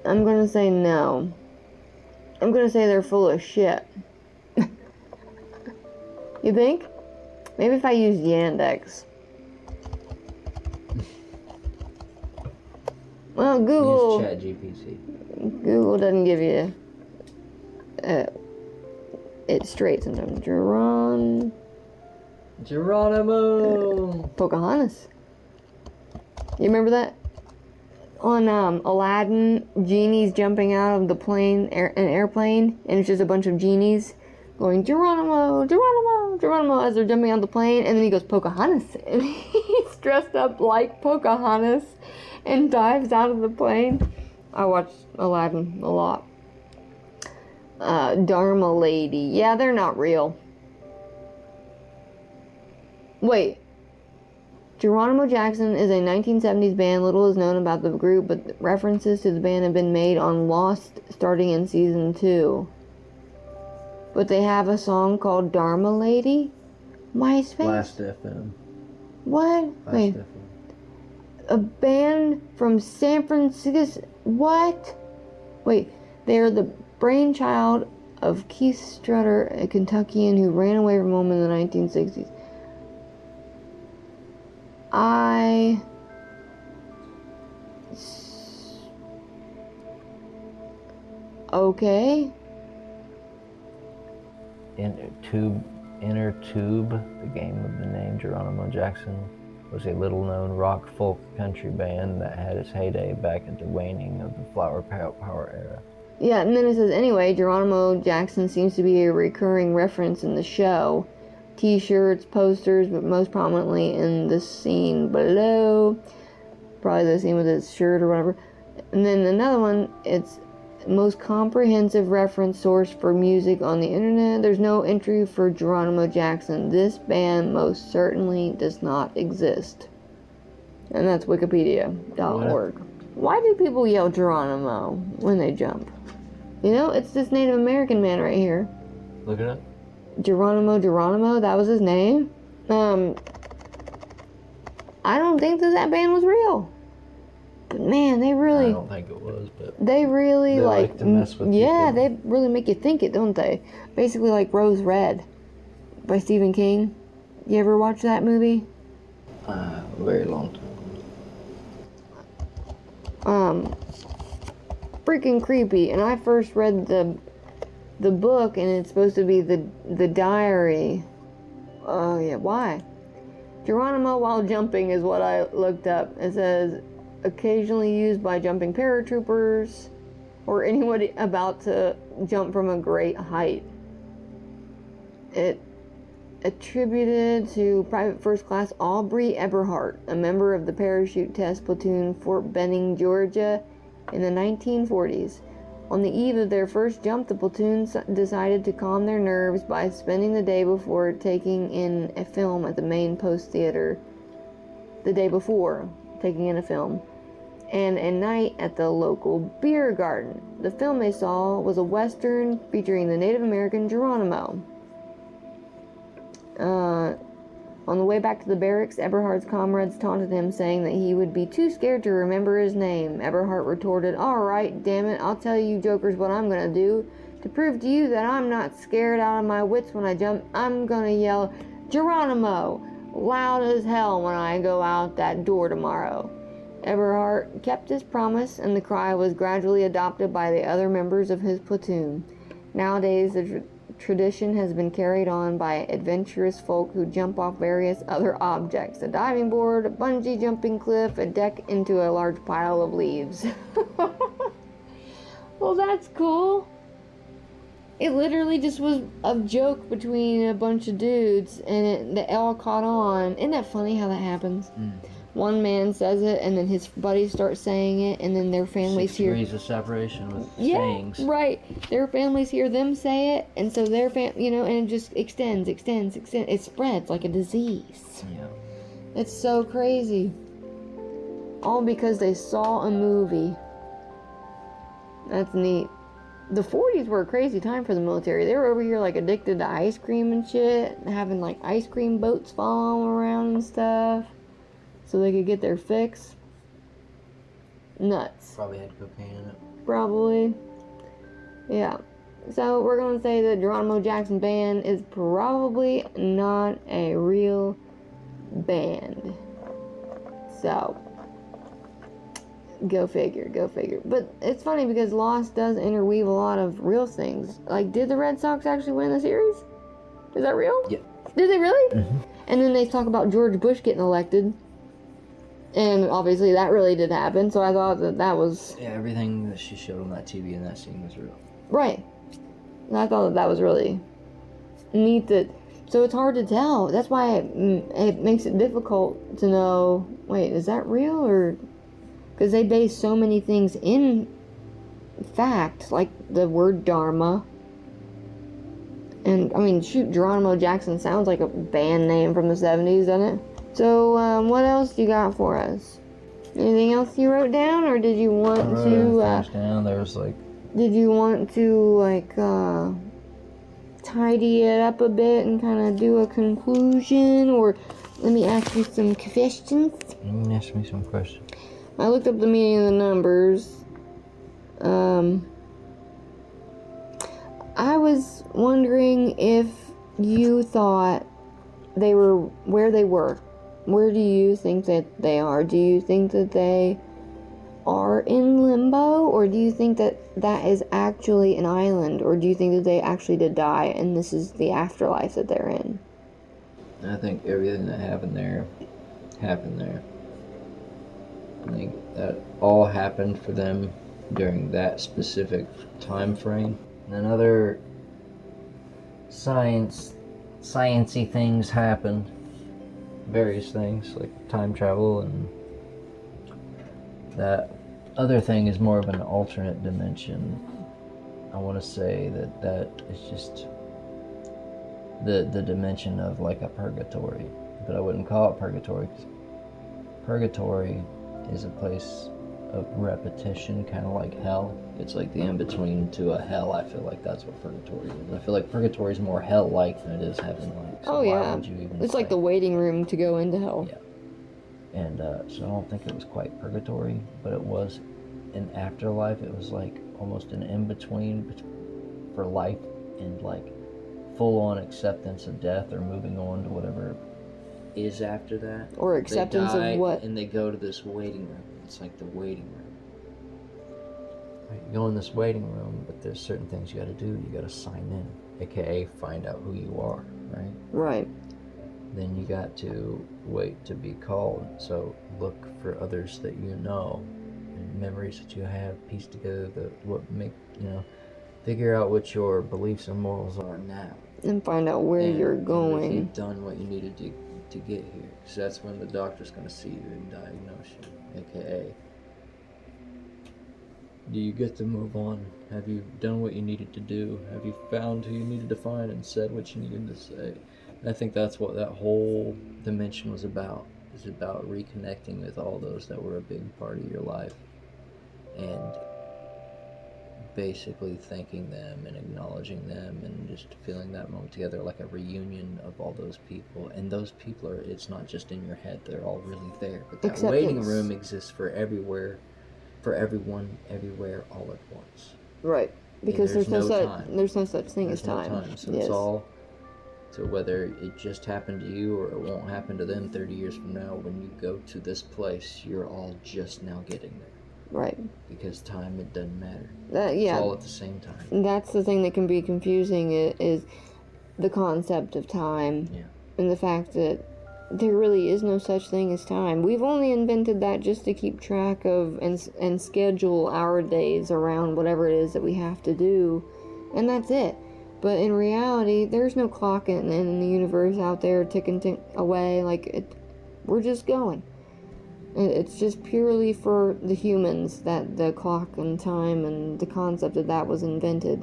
I'm gonna say no. I'm gonna say they're full of shit. You think? Maybe if I used Yandex. Well, Google... Use ChatGPT. Google doesn't give you... it straight sometimes. Geronimo! Pocahontas. You remember that? On Aladdin, genies jumping out of the plane, an airplane, and it's just a bunch of genies going, Geronimo, Geronimo, Geronimo, as they're jumping out of the plane, and then he goes, Pocahontas, and he's dressed up like Pocahontas and dives out of the plane. I watched Aladdin a lot. Dharma Lady. Yeah, they're not real. Wait. Geronimo Jackson is a 1970s band. Little is known about the group, but references to the band have been made on Lost starting in season 2. But they have a song called Dharma Lady? MySpace? Last FM. What? Last Wait. FM. A band from San Francisco? What? Wait, they are the brainchild of Keith Strutter, a Kentuckian who ran away from home in the 1960s. Okay. Inner Tube, the game of the name Geronimo Jackson, was a little-known rock folk country band that had its heyday back at the waning of the Flower Power era. Yeah, and then it says, anyway, Geronimo Jackson seems to be a recurring reference in the show. T-shirts, posters, but most prominently in the scene below. Probably the scene with his shirt or whatever. And then another one, it's most comprehensive reference source for music on the internet. There's no entry for Geronimo Jackson. This band most certainly does not exist. And that's wikipedia.org. Why do people yell Geronimo when they jump? You know, it's this Native American man right here. Look it up. Geronimo, that was his name. I don't think that band was real. But man, they really... I don't think it was, but... They really, they like to mess with yeah, people. they really make you think it, don't they? Basically like Rose Red by Stephen King. You ever watch that movie? A very long time. Freaking creepy. And I first read the book, and it's supposed to be the diary. Oh, yeah, why? Geronimo while jumping is what I looked up. It says, occasionally used by jumping paratroopers or anybody about to jump from a great height. It attributed to Private First Class Aubrey Eberhart, a member of the parachute test platoon Fort Benning, Georgia, in the 1940s. On the eve of their first jump, the platoon decided to calm their nerves by spending the day before taking in a film at the main post theater. The day before taking in a film. And a night at the local beer garden. The film they saw was a Western featuring the Native American Geronimo. On the way back to the barracks, Eberhardt's comrades taunted him, saying that he would be too scared to remember his name. Eberhardt retorted, "Alright, damn it, I'll tell you jokers what I'm gonna do. To prove to you that I'm not scared out of my wits when I jump, I'm gonna yell, Geronimo, loud as hell when I go out that door tomorrow." Eberhardt kept his promise, and the cry was gradually adopted by the other members of his platoon. Nowadays, the tradition has been carried on by adventurous folk who jump off various other objects. A diving board, a bungee jumping cliff, a deck into a large pile of leaves. Well, that's cool. It literally just was a joke between a bunch of dudes, and they all caught on. Isn't that funny how that happens? One man says it, and then his buddies start saying it, and then their families 6 hear. degrees of separation with Yeah, sayings. right. Their families hear them say it, and so their and it just extends. It spreads like a disease. Yeah. It's so crazy. All because they saw a movie. That's neat. The 40s were a crazy time for the military. They were over here like addicted to ice cream and shit, having like ice cream boats following around and stuff, so they could get their fix. Nuts. Probably had cocaine in it. Probably. Yeah. So we're going to say that Geronimo Jackson Band is probably not a real band. So, go figure. But it's funny because Lost does interweave a lot of real things. Like, did the Red Sox actually win the series? Is that real? Yeah. Did they really? Mm-hmm. And then they talk about George Bush getting elected. And obviously that really did happen, so I thought that was... Yeah, everything that she showed on that TV in that scene was real. Right. And I thought that was really neat that... So it's hard to tell. That's why it makes it difficult to know, wait, is that real? Or... Because they base so many things in fact, like the word Dharma. And, I mean, shoot, Geronimo Jackson sounds like a band name from the 70s, doesn't it? So, what else you got for us? Anything else you wrote down, or did you want to, down. There was like... Did you want to, like, tidy it up a bit and kind of do a conclusion, or let me ask you some questions? Ask me some questions. I looked up the meaning of the numbers. I was wondering if you thought they were where they were. Where do you think that they are? Do you think that they are in limbo, or do you think that that is actually an island, or do you think that they actually did die and this is the afterlife that they're in? I think everything that happened there. I think that all happened for them during that specific time frame. And then other sciencey things happened. Various things like time travel, and that other thing is more of an alternate dimension. I want to say that is just the dimension of like a purgatory, but I wouldn't call it purgatory, because purgatory is a place of repetition, kind of like hell. It's like the in-between to a hell. I feel like that's what purgatory is. I feel like purgatory is more hell-like than it is heaven-like. So why would you even It's say? like the waiting room to go into hell. Yeah. And so I don't think it was quite purgatory, but it was an afterlife. It was like almost an in-between for life and like full-on acceptance of death, or moving on to whatever is after that. Or acceptance They die, of what? and they go to this waiting room. It's like the waiting room. Right, you go in this waiting room, but there's certain things you gotta do. You gotta sign in, aka find out who you are, right? Right. Then you got to wait to be called. So look for others that you know, and memories that you have, piece together figure out what your beliefs and morals are now. And find out where you're going. If you've done what you needed to get here. Because that's when the doctor's going to see you and diagnose you, aka, do you get to move on? Have you done what you needed to do? Have you found who you needed to find and said what you needed to say? And I think that's what that whole dimension was about. It's about reconnecting with all those that were a big part of your life, and basically thanking them and acknowledging them, and just feeling that moment together, like a reunion of all those people. And those people it's not just in your head, they're all really there. But that waiting room exists for everywhere, for everyone, everywhere, all at once. Right. Because there's no such thing There's as no time. So Yes. it's all, so whether it just happened to you or it won't happen to them 30 years from now, when you go to this place, you're all just now getting there. Right. Because time, it doesn't matter. Yeah. It's all at the same time. That's the thing that can be confusing is the concept of time. Yeah. And the fact that there really is no such thing as time. We've only invented that just to keep track of and schedule our days around whatever it is that we have to do. And that's it. But in reality, there's no clock in the universe out there ticking away. Like, we're just going. It's just purely for the humans that the clock and time and the concept of that was invented.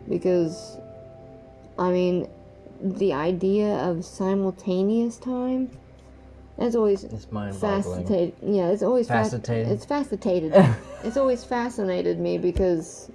Because, I mean, the idea of simultaneous time, that's always mind-boggling. Yeah, it's always fascinating. It's fascinated. It's always fascinated me because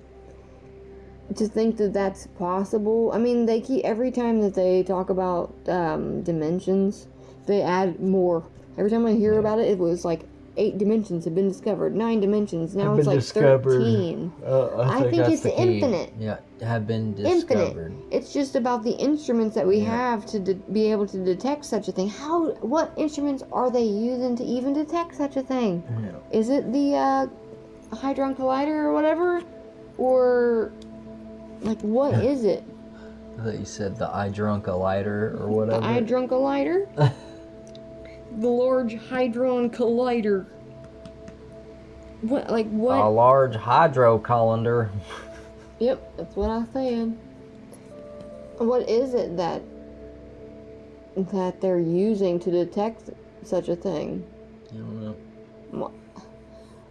to think that that's possible. I mean, they keep every time that they talk about dimensions, they add more. Every time I hear about it, it was like 8 dimensions have been discovered, 9 dimensions. Now it's like 13. I think it's infinite. Yeah, have been discovered. Infinite. It's just about the instruments that we have to be able to detect such a thing. What instruments are they using to even detect such a thing? Yeah. Is it the Hadron Collider or whatever? Or, like, what is it? I thought you said the Hydruncollider or whatever. The Hydruncollider? The Large Hadron Collider. What? A large hydro colander. Yep, that's what I said. What is it that they're using to detect such a thing? I don't know.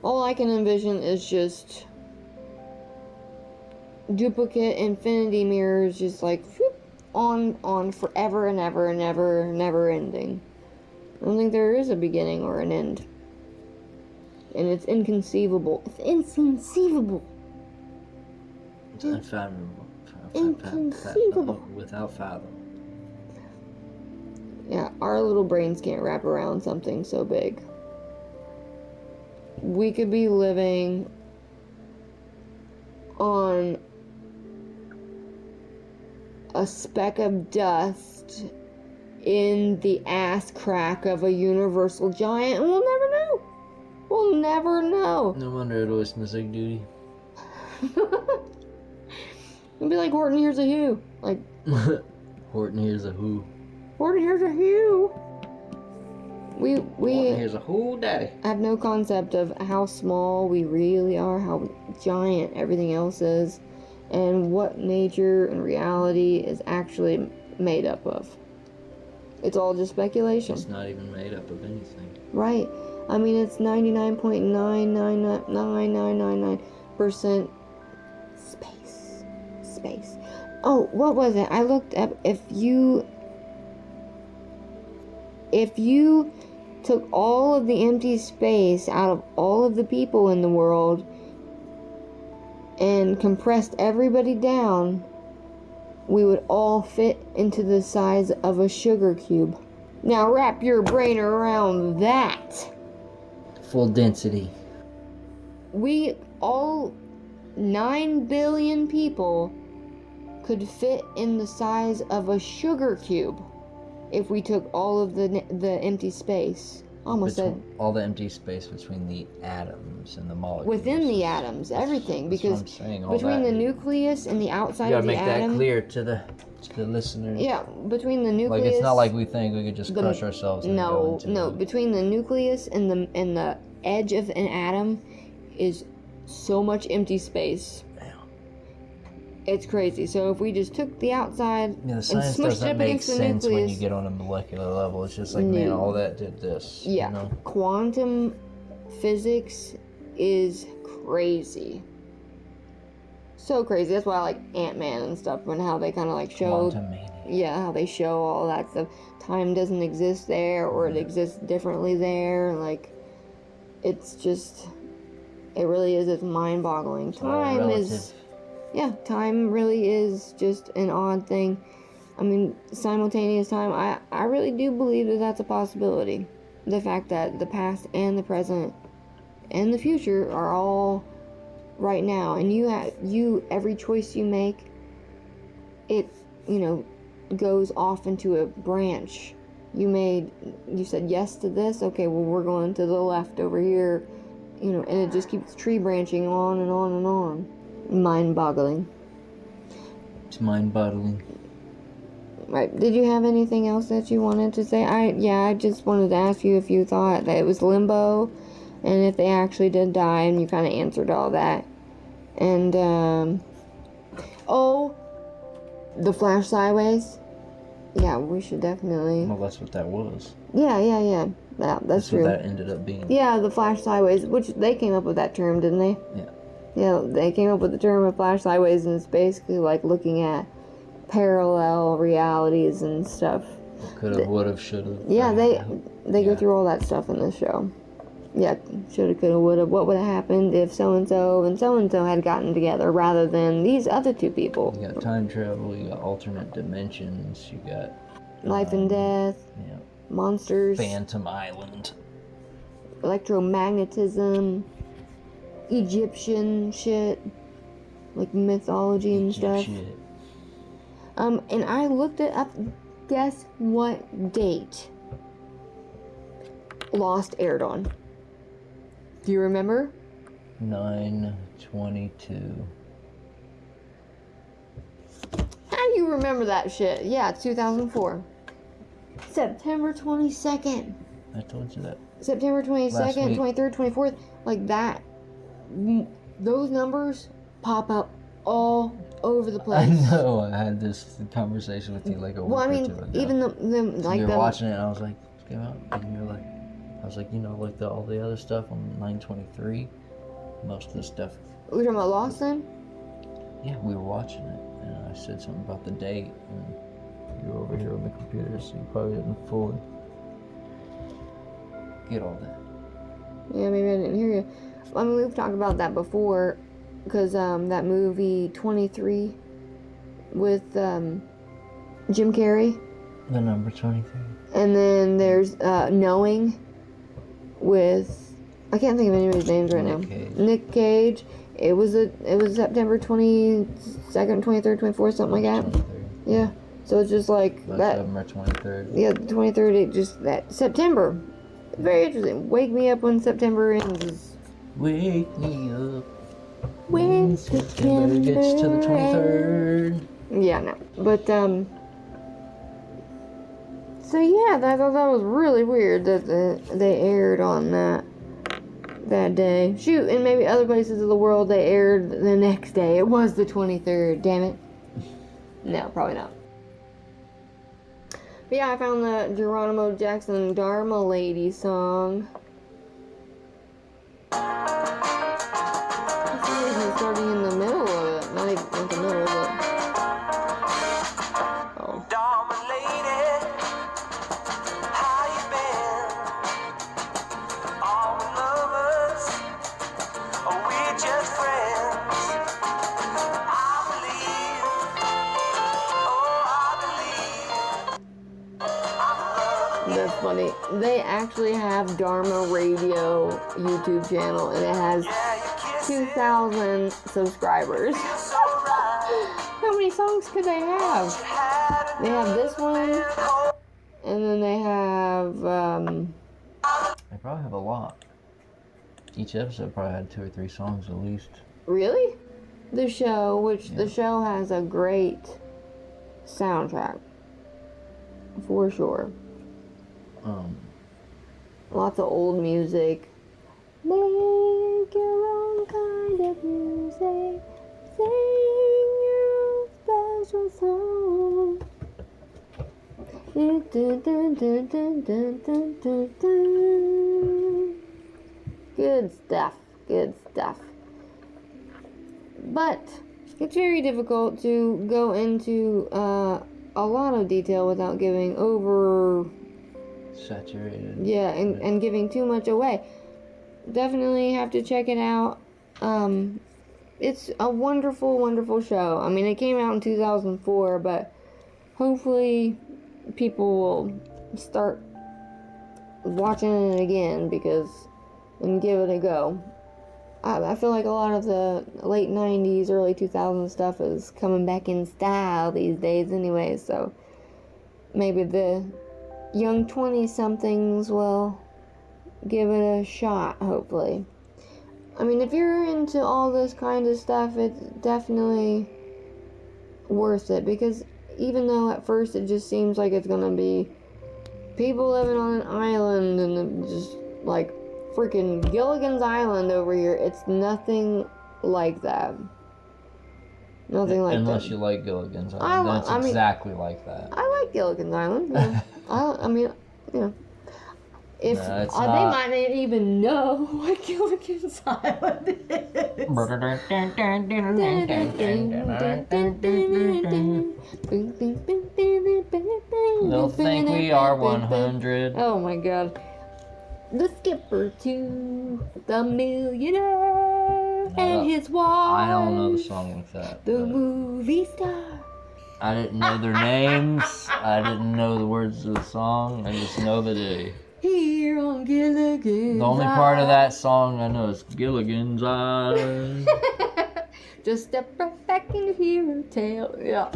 All I can envision is just duplicate infinity mirrors, just like whoop, on forever and ever and ever, never ending. I don't think there is a beginning or an end. And it's inconceivable. It's inconceivable. It's unfathomable. Inconceivable. Without fathom. Yeah, our little brains can't wrap around something so big. We could be living on a speck of dust in the ass crack of a universal giant, and we'll never know. We'll never know. No wonder it always smells like duty. It'll be like Horton Hears a Who. Like Horton Hears a Who. Horton Hears a Who. We Horton Hears a Who, daddy. have no concept of how small we really are, how giant everything else is, and what nature and reality is actually made up of. It's all just speculation. It's not even made up of anything. Right. I mean, it's 99.9999999% space. Oh, what was it? I looked up if you took all of the empty space out of all of the people in the world and compressed everybody down, we would all fit into the size of a sugar cube. Now wrap your brain around that. Full density. We all 9 billion people could fit in the size of a sugar cube if we took all of the empty space. Almost said all the empty space between the atoms and the molecules. within the atoms, everything, that's because what I'm saying, all between that, the nucleus and the outside you of the gotta make atom. that clear to the listeners. Yeah, between the nucleus. Like, it's not like we think we could just crush ourselves. And go into between the nucleus and the edge of an atom is so much empty space. It's crazy. So if we just took the outside the and science smushed it doesn't up make against the sense nucleus, when you get on a molecular level. It's just like, man, all that did this. Yeah, You know? Quantum physics is crazy. So crazy. That's why I like Ant-Man and stuff, and how they kind of like showed. Yeah, how they show all that stuff. Time doesn't exist there, or it exists differently there. Like, it's just, it really is. It's mind-boggling. Time is. Yeah, time really is just an odd thing. I mean, simultaneous time, I really do believe that that's a possibility. The fact that the past and the present and the future are all right now. And every choice you make, it, goes off into a branch. You said yes to this, okay, well, we're going to the left over here. you know, and it just keeps tree branching on and on and on. Mind-boggling. It's mind-boggling. Right. Did you have anything else that you wanted to say? I just wanted to ask you if you thought that it was limbo, and if they actually did die, and you kind of answered all that. And, the flash sideways. Yeah, we should definitely. Well, that's what that was. Yeah. That's true. What that ended up being. Yeah, the flash sideways, which they came up with that term, didn't they? Yeah. Yeah, they came up with the term of flash sideways, and it's basically like looking at parallel realities and stuff. Could've, would've, should've. Yeah, they go through all that stuff in the show. Yeah, shoulda, coulda, woulda. What would have happened if so and so had gotten together rather than these other two people? You got time travel, you got alternate dimensions, you got life and death, monsters, Phantom Island, electromagnetism, Egyptian shit, like mythology and stuff. Shit. And I looked it up. Guess what date Lost aired on? Do you remember? 9/22. How do you remember that shit? Yeah, it's 2004. September 22nd. I told you that. September 22nd, 23rd, 24th. Like that. Those numbers pop up all over the place. I know. I had this conversation with you like a week or two ago. Even the like you were watching it, and I was like, "It's came out," and you're like, I was like, you know, like all the other stuff on 9/23. Most of the stuff. We were talking about Lost then? Yeah, we were watching it, and I said something about the date, and you were over here on the computer, so you probably didn't fully get all that. Yeah, maybe I didn't hear you. I mean, we've talked about that before, because that movie 23 with Jim Carrey. The number 23. And then there's Knowing with, I can't think of anybody's names right now. Nick Cage. It was September 22nd, 23rd, 24th, something like that. 23rd. Yeah. So it's just like that. September 23rd. Yeah, 23rd. It just that September. Very interesting. Wake me up when September ends. Wake me up when September gets to the 23rd. Yeah, no. But so yeah, I thought that was really weird that they aired on that day. Shoot, and maybe other places of the world they aired the next day. It was the 23rd. Damn it. No, probably not. But yeah, I found the Geronimo Jackson Dharma Lady song. For some reason it's starting in the middle of it. Not even at the middle, but... Oh. Dharma lady, how you been? Are we lovers? Are we just friends? I believe, That's funny. They actually have Dharma Radio YouTube channel, and it has 2,000 subscribers. How many songs could they have? They have this one, and then they have, They probably have a lot. Each episode probably had 2 or 3 songs at least. Really? The show, which the show has a great soundtrack. For sure. Lots of old music. Make your own kind of music. Sing your special song. Good stuff. Good stuff. But it's very difficult to go into a lot of detail without giving over saturated. Yeah, and giving too much away. Definitely have to check it out. It's a wonderful, wonderful show. I mean, it came out in 2004, but hopefully people will start watching it again and give it a go. I feel like a lot of the late 90s, early 2000s stuff is coming back in style these days anyway, so maybe the young 20-somethings will give it a shot, hopefully. I mean, if you're into all this kind of stuff, it's definitely worth it, because even though at first it just seems like it's gonna be people living on an island and just like freaking Gilligan's Island over here, it's nothing like that. Nothing like Unless that. you like Gilligan's Island, then it's exactly like that. I like Gilligan's Island. Yeah. I mean, you know, if No, it's they not. might not even know what Gilligan's Island is. They'll think we are 100. Oh my god. The skipper to the millionaire and his wife. I don't know the song like that. The movie star. I didn't know their names. I didn't know the words of the song. I just know the day. Here on Gilligan's The only part of that song I know is Gilligan's Island. Just step right back and hear a tale. Yeah.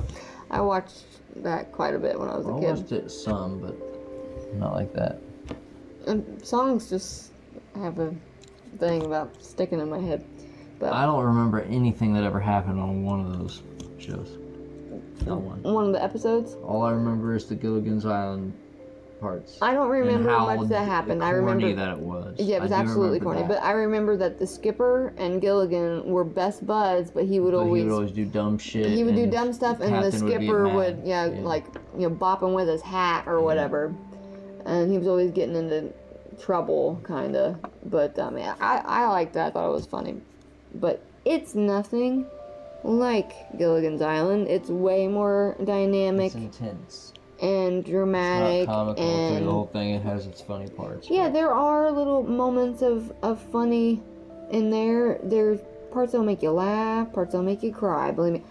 I watched that quite a bit when I was a kid. I watched it some, but not like that. And songs just have a thing about sticking in my head. But I don't remember anything that ever happened on one of those shows. Not one. One of the episodes? All I remember is the Gilligan's Island parts. I don't remember and how much that happened. I corny remember that it was. Yeah, it was I do absolutely remember corny. that. But I remember that the skipper and Gilligan were best buds, but he would always do dumb shit. He would do and dumb stuff, and the captain would be skipper mad. would, like, bop him with his hat or whatever. And he was always getting into trouble, kind of. But, yeah, I liked that. I thought it was funny. But it's nothing like Gilligan's Island. It's way more dynamic. It's intense. And dramatic. It's not comical and through the whole thing. It has its funny parts. yeah, there are little moments of funny in there. There's parts that'll make you laugh, parts that'll make you cry. Believe me.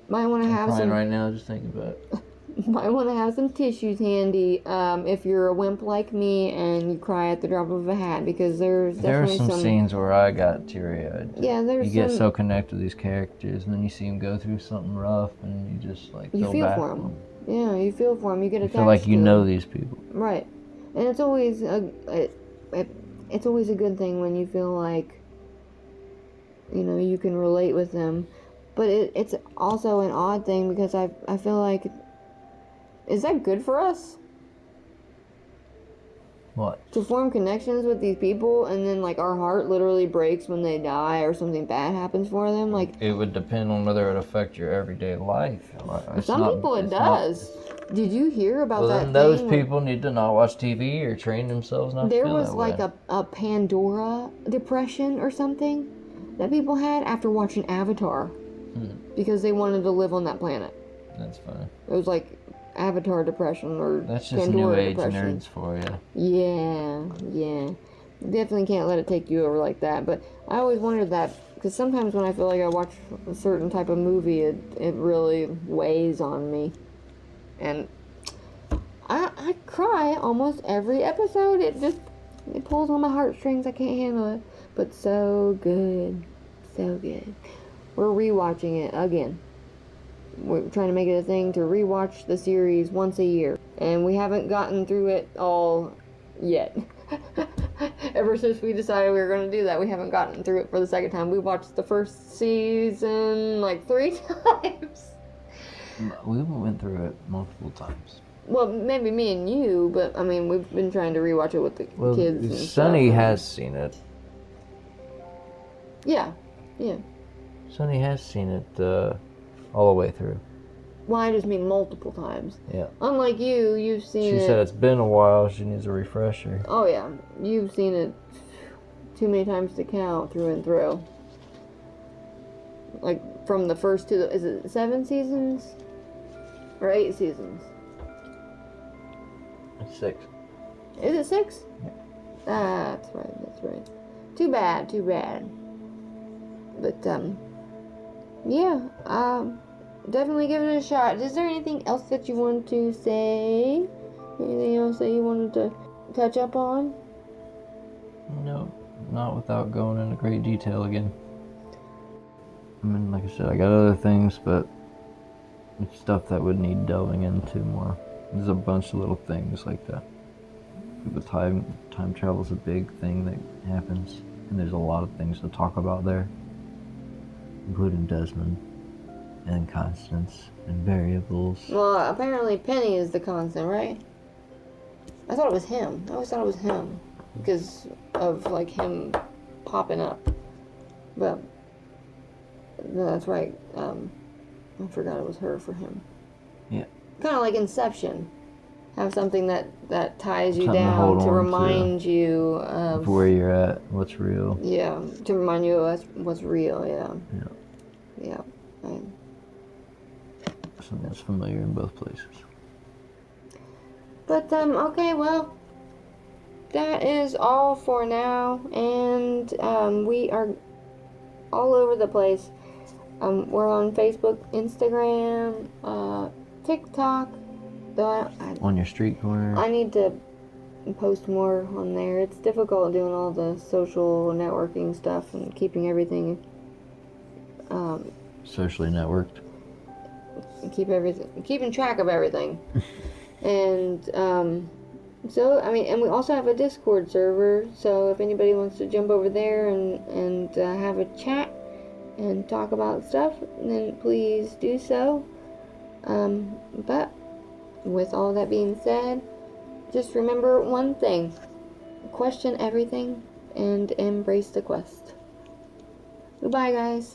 Might want to have I'm crying some. right now just thinking about it. Might want to have some tissues handy if you're a wimp like me and you cry at the drop of a hat, because There are definitely some scenes where I got teary-eyed. Yeah, there's You get some- so connected to these characters, and then you see them go through something rough, and you just like You feel bad for them. Yeah, you feel for them. You get You attached. feel like you to know them. these people. Right, and it's always it's always a good thing when you feel like you can relate with them, but it's also an odd thing because I feel like, is that good for us? What? To form connections with these people and then like our heart literally breaks when they die or something bad happens for them, like It would depend on whether it would affect your everyday life. It's some not- people it it's not- does. Did you hear about Well, that then those thing where people need to not watch TV or train themselves not to there feel was that like way. a Pandora depression or something that people had after watching Avatar because they wanted to live on that planet. That's funny. It was like Avatar depression or That's just Pandora new age depression. nerds for you. Yeah. Definitely can't let it take you over like that. But I always wondered that because sometimes when I feel like I watch a certain type of movie, it really weighs on me. And I cry almost every episode. It pulls on my heartstrings. I can't handle it. But so good. So good. We're rewatching it again. We're trying to make it a thing to rewatch the series once a year. And we haven't gotten through it all yet. Ever since we decided we were going to do that, we haven't gotten through it for the second time. We watched the first season like 3 times. We went through it multiple times. Well, maybe me and you, but I mean, we've been trying to rewatch it with the Well, kids and Sonny stuff. has seen it. Yeah. Sonny has seen it all the way through. Well, I just mean multiple times. Yeah. Unlike you, you've seen She it. said it's been a while. She needs a refresher. Oh yeah, you've seen it too many times to count through and through. Like from the first to is it 7 seasons or 8 seasons? It's 6. Is it 6? Yeah. That's right. Too bad. But yeah, definitely give it a shot. Is there anything else that you want to say? Anything else that you wanted to touch up on? No, not without going into great detail again. I mean, like I said, I got other things, but it's stuff that would need delving into more. There's a bunch of little things like that. But time travel's a big thing that happens. And there's a lot of things to talk about there, including Desmond and constants and variables. Well, apparently Penny is the constant, right? I thought it was him. I always thought it was him because of like him popping up. But no, that's right. I forgot it was her for him. Yeah. Kind of like Inception. Have something that ties you Something to down hold to on remain you of where you're at, what's real. Yeah, to remind you of what's real. Yeah. Yeah. Yeah. Something that's familiar in both places. But okay, well, that is all for now, and we are all over the place. We're on Facebook, Instagram, TikTok. Though On your street corner. I need to post more on there. It's difficult doing all the social networking stuff and keeping everything. Socially networked. Keeping track of everything. And so I mean, and we also have a Discord server. So if anybody wants to jump over there and have a chat and talk about stuff, then please do so. But with all that being said, just remember one thing: question everything and embrace the quest. Goodbye, guys.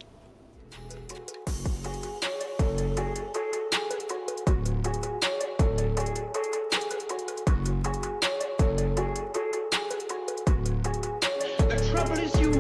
The trouble is you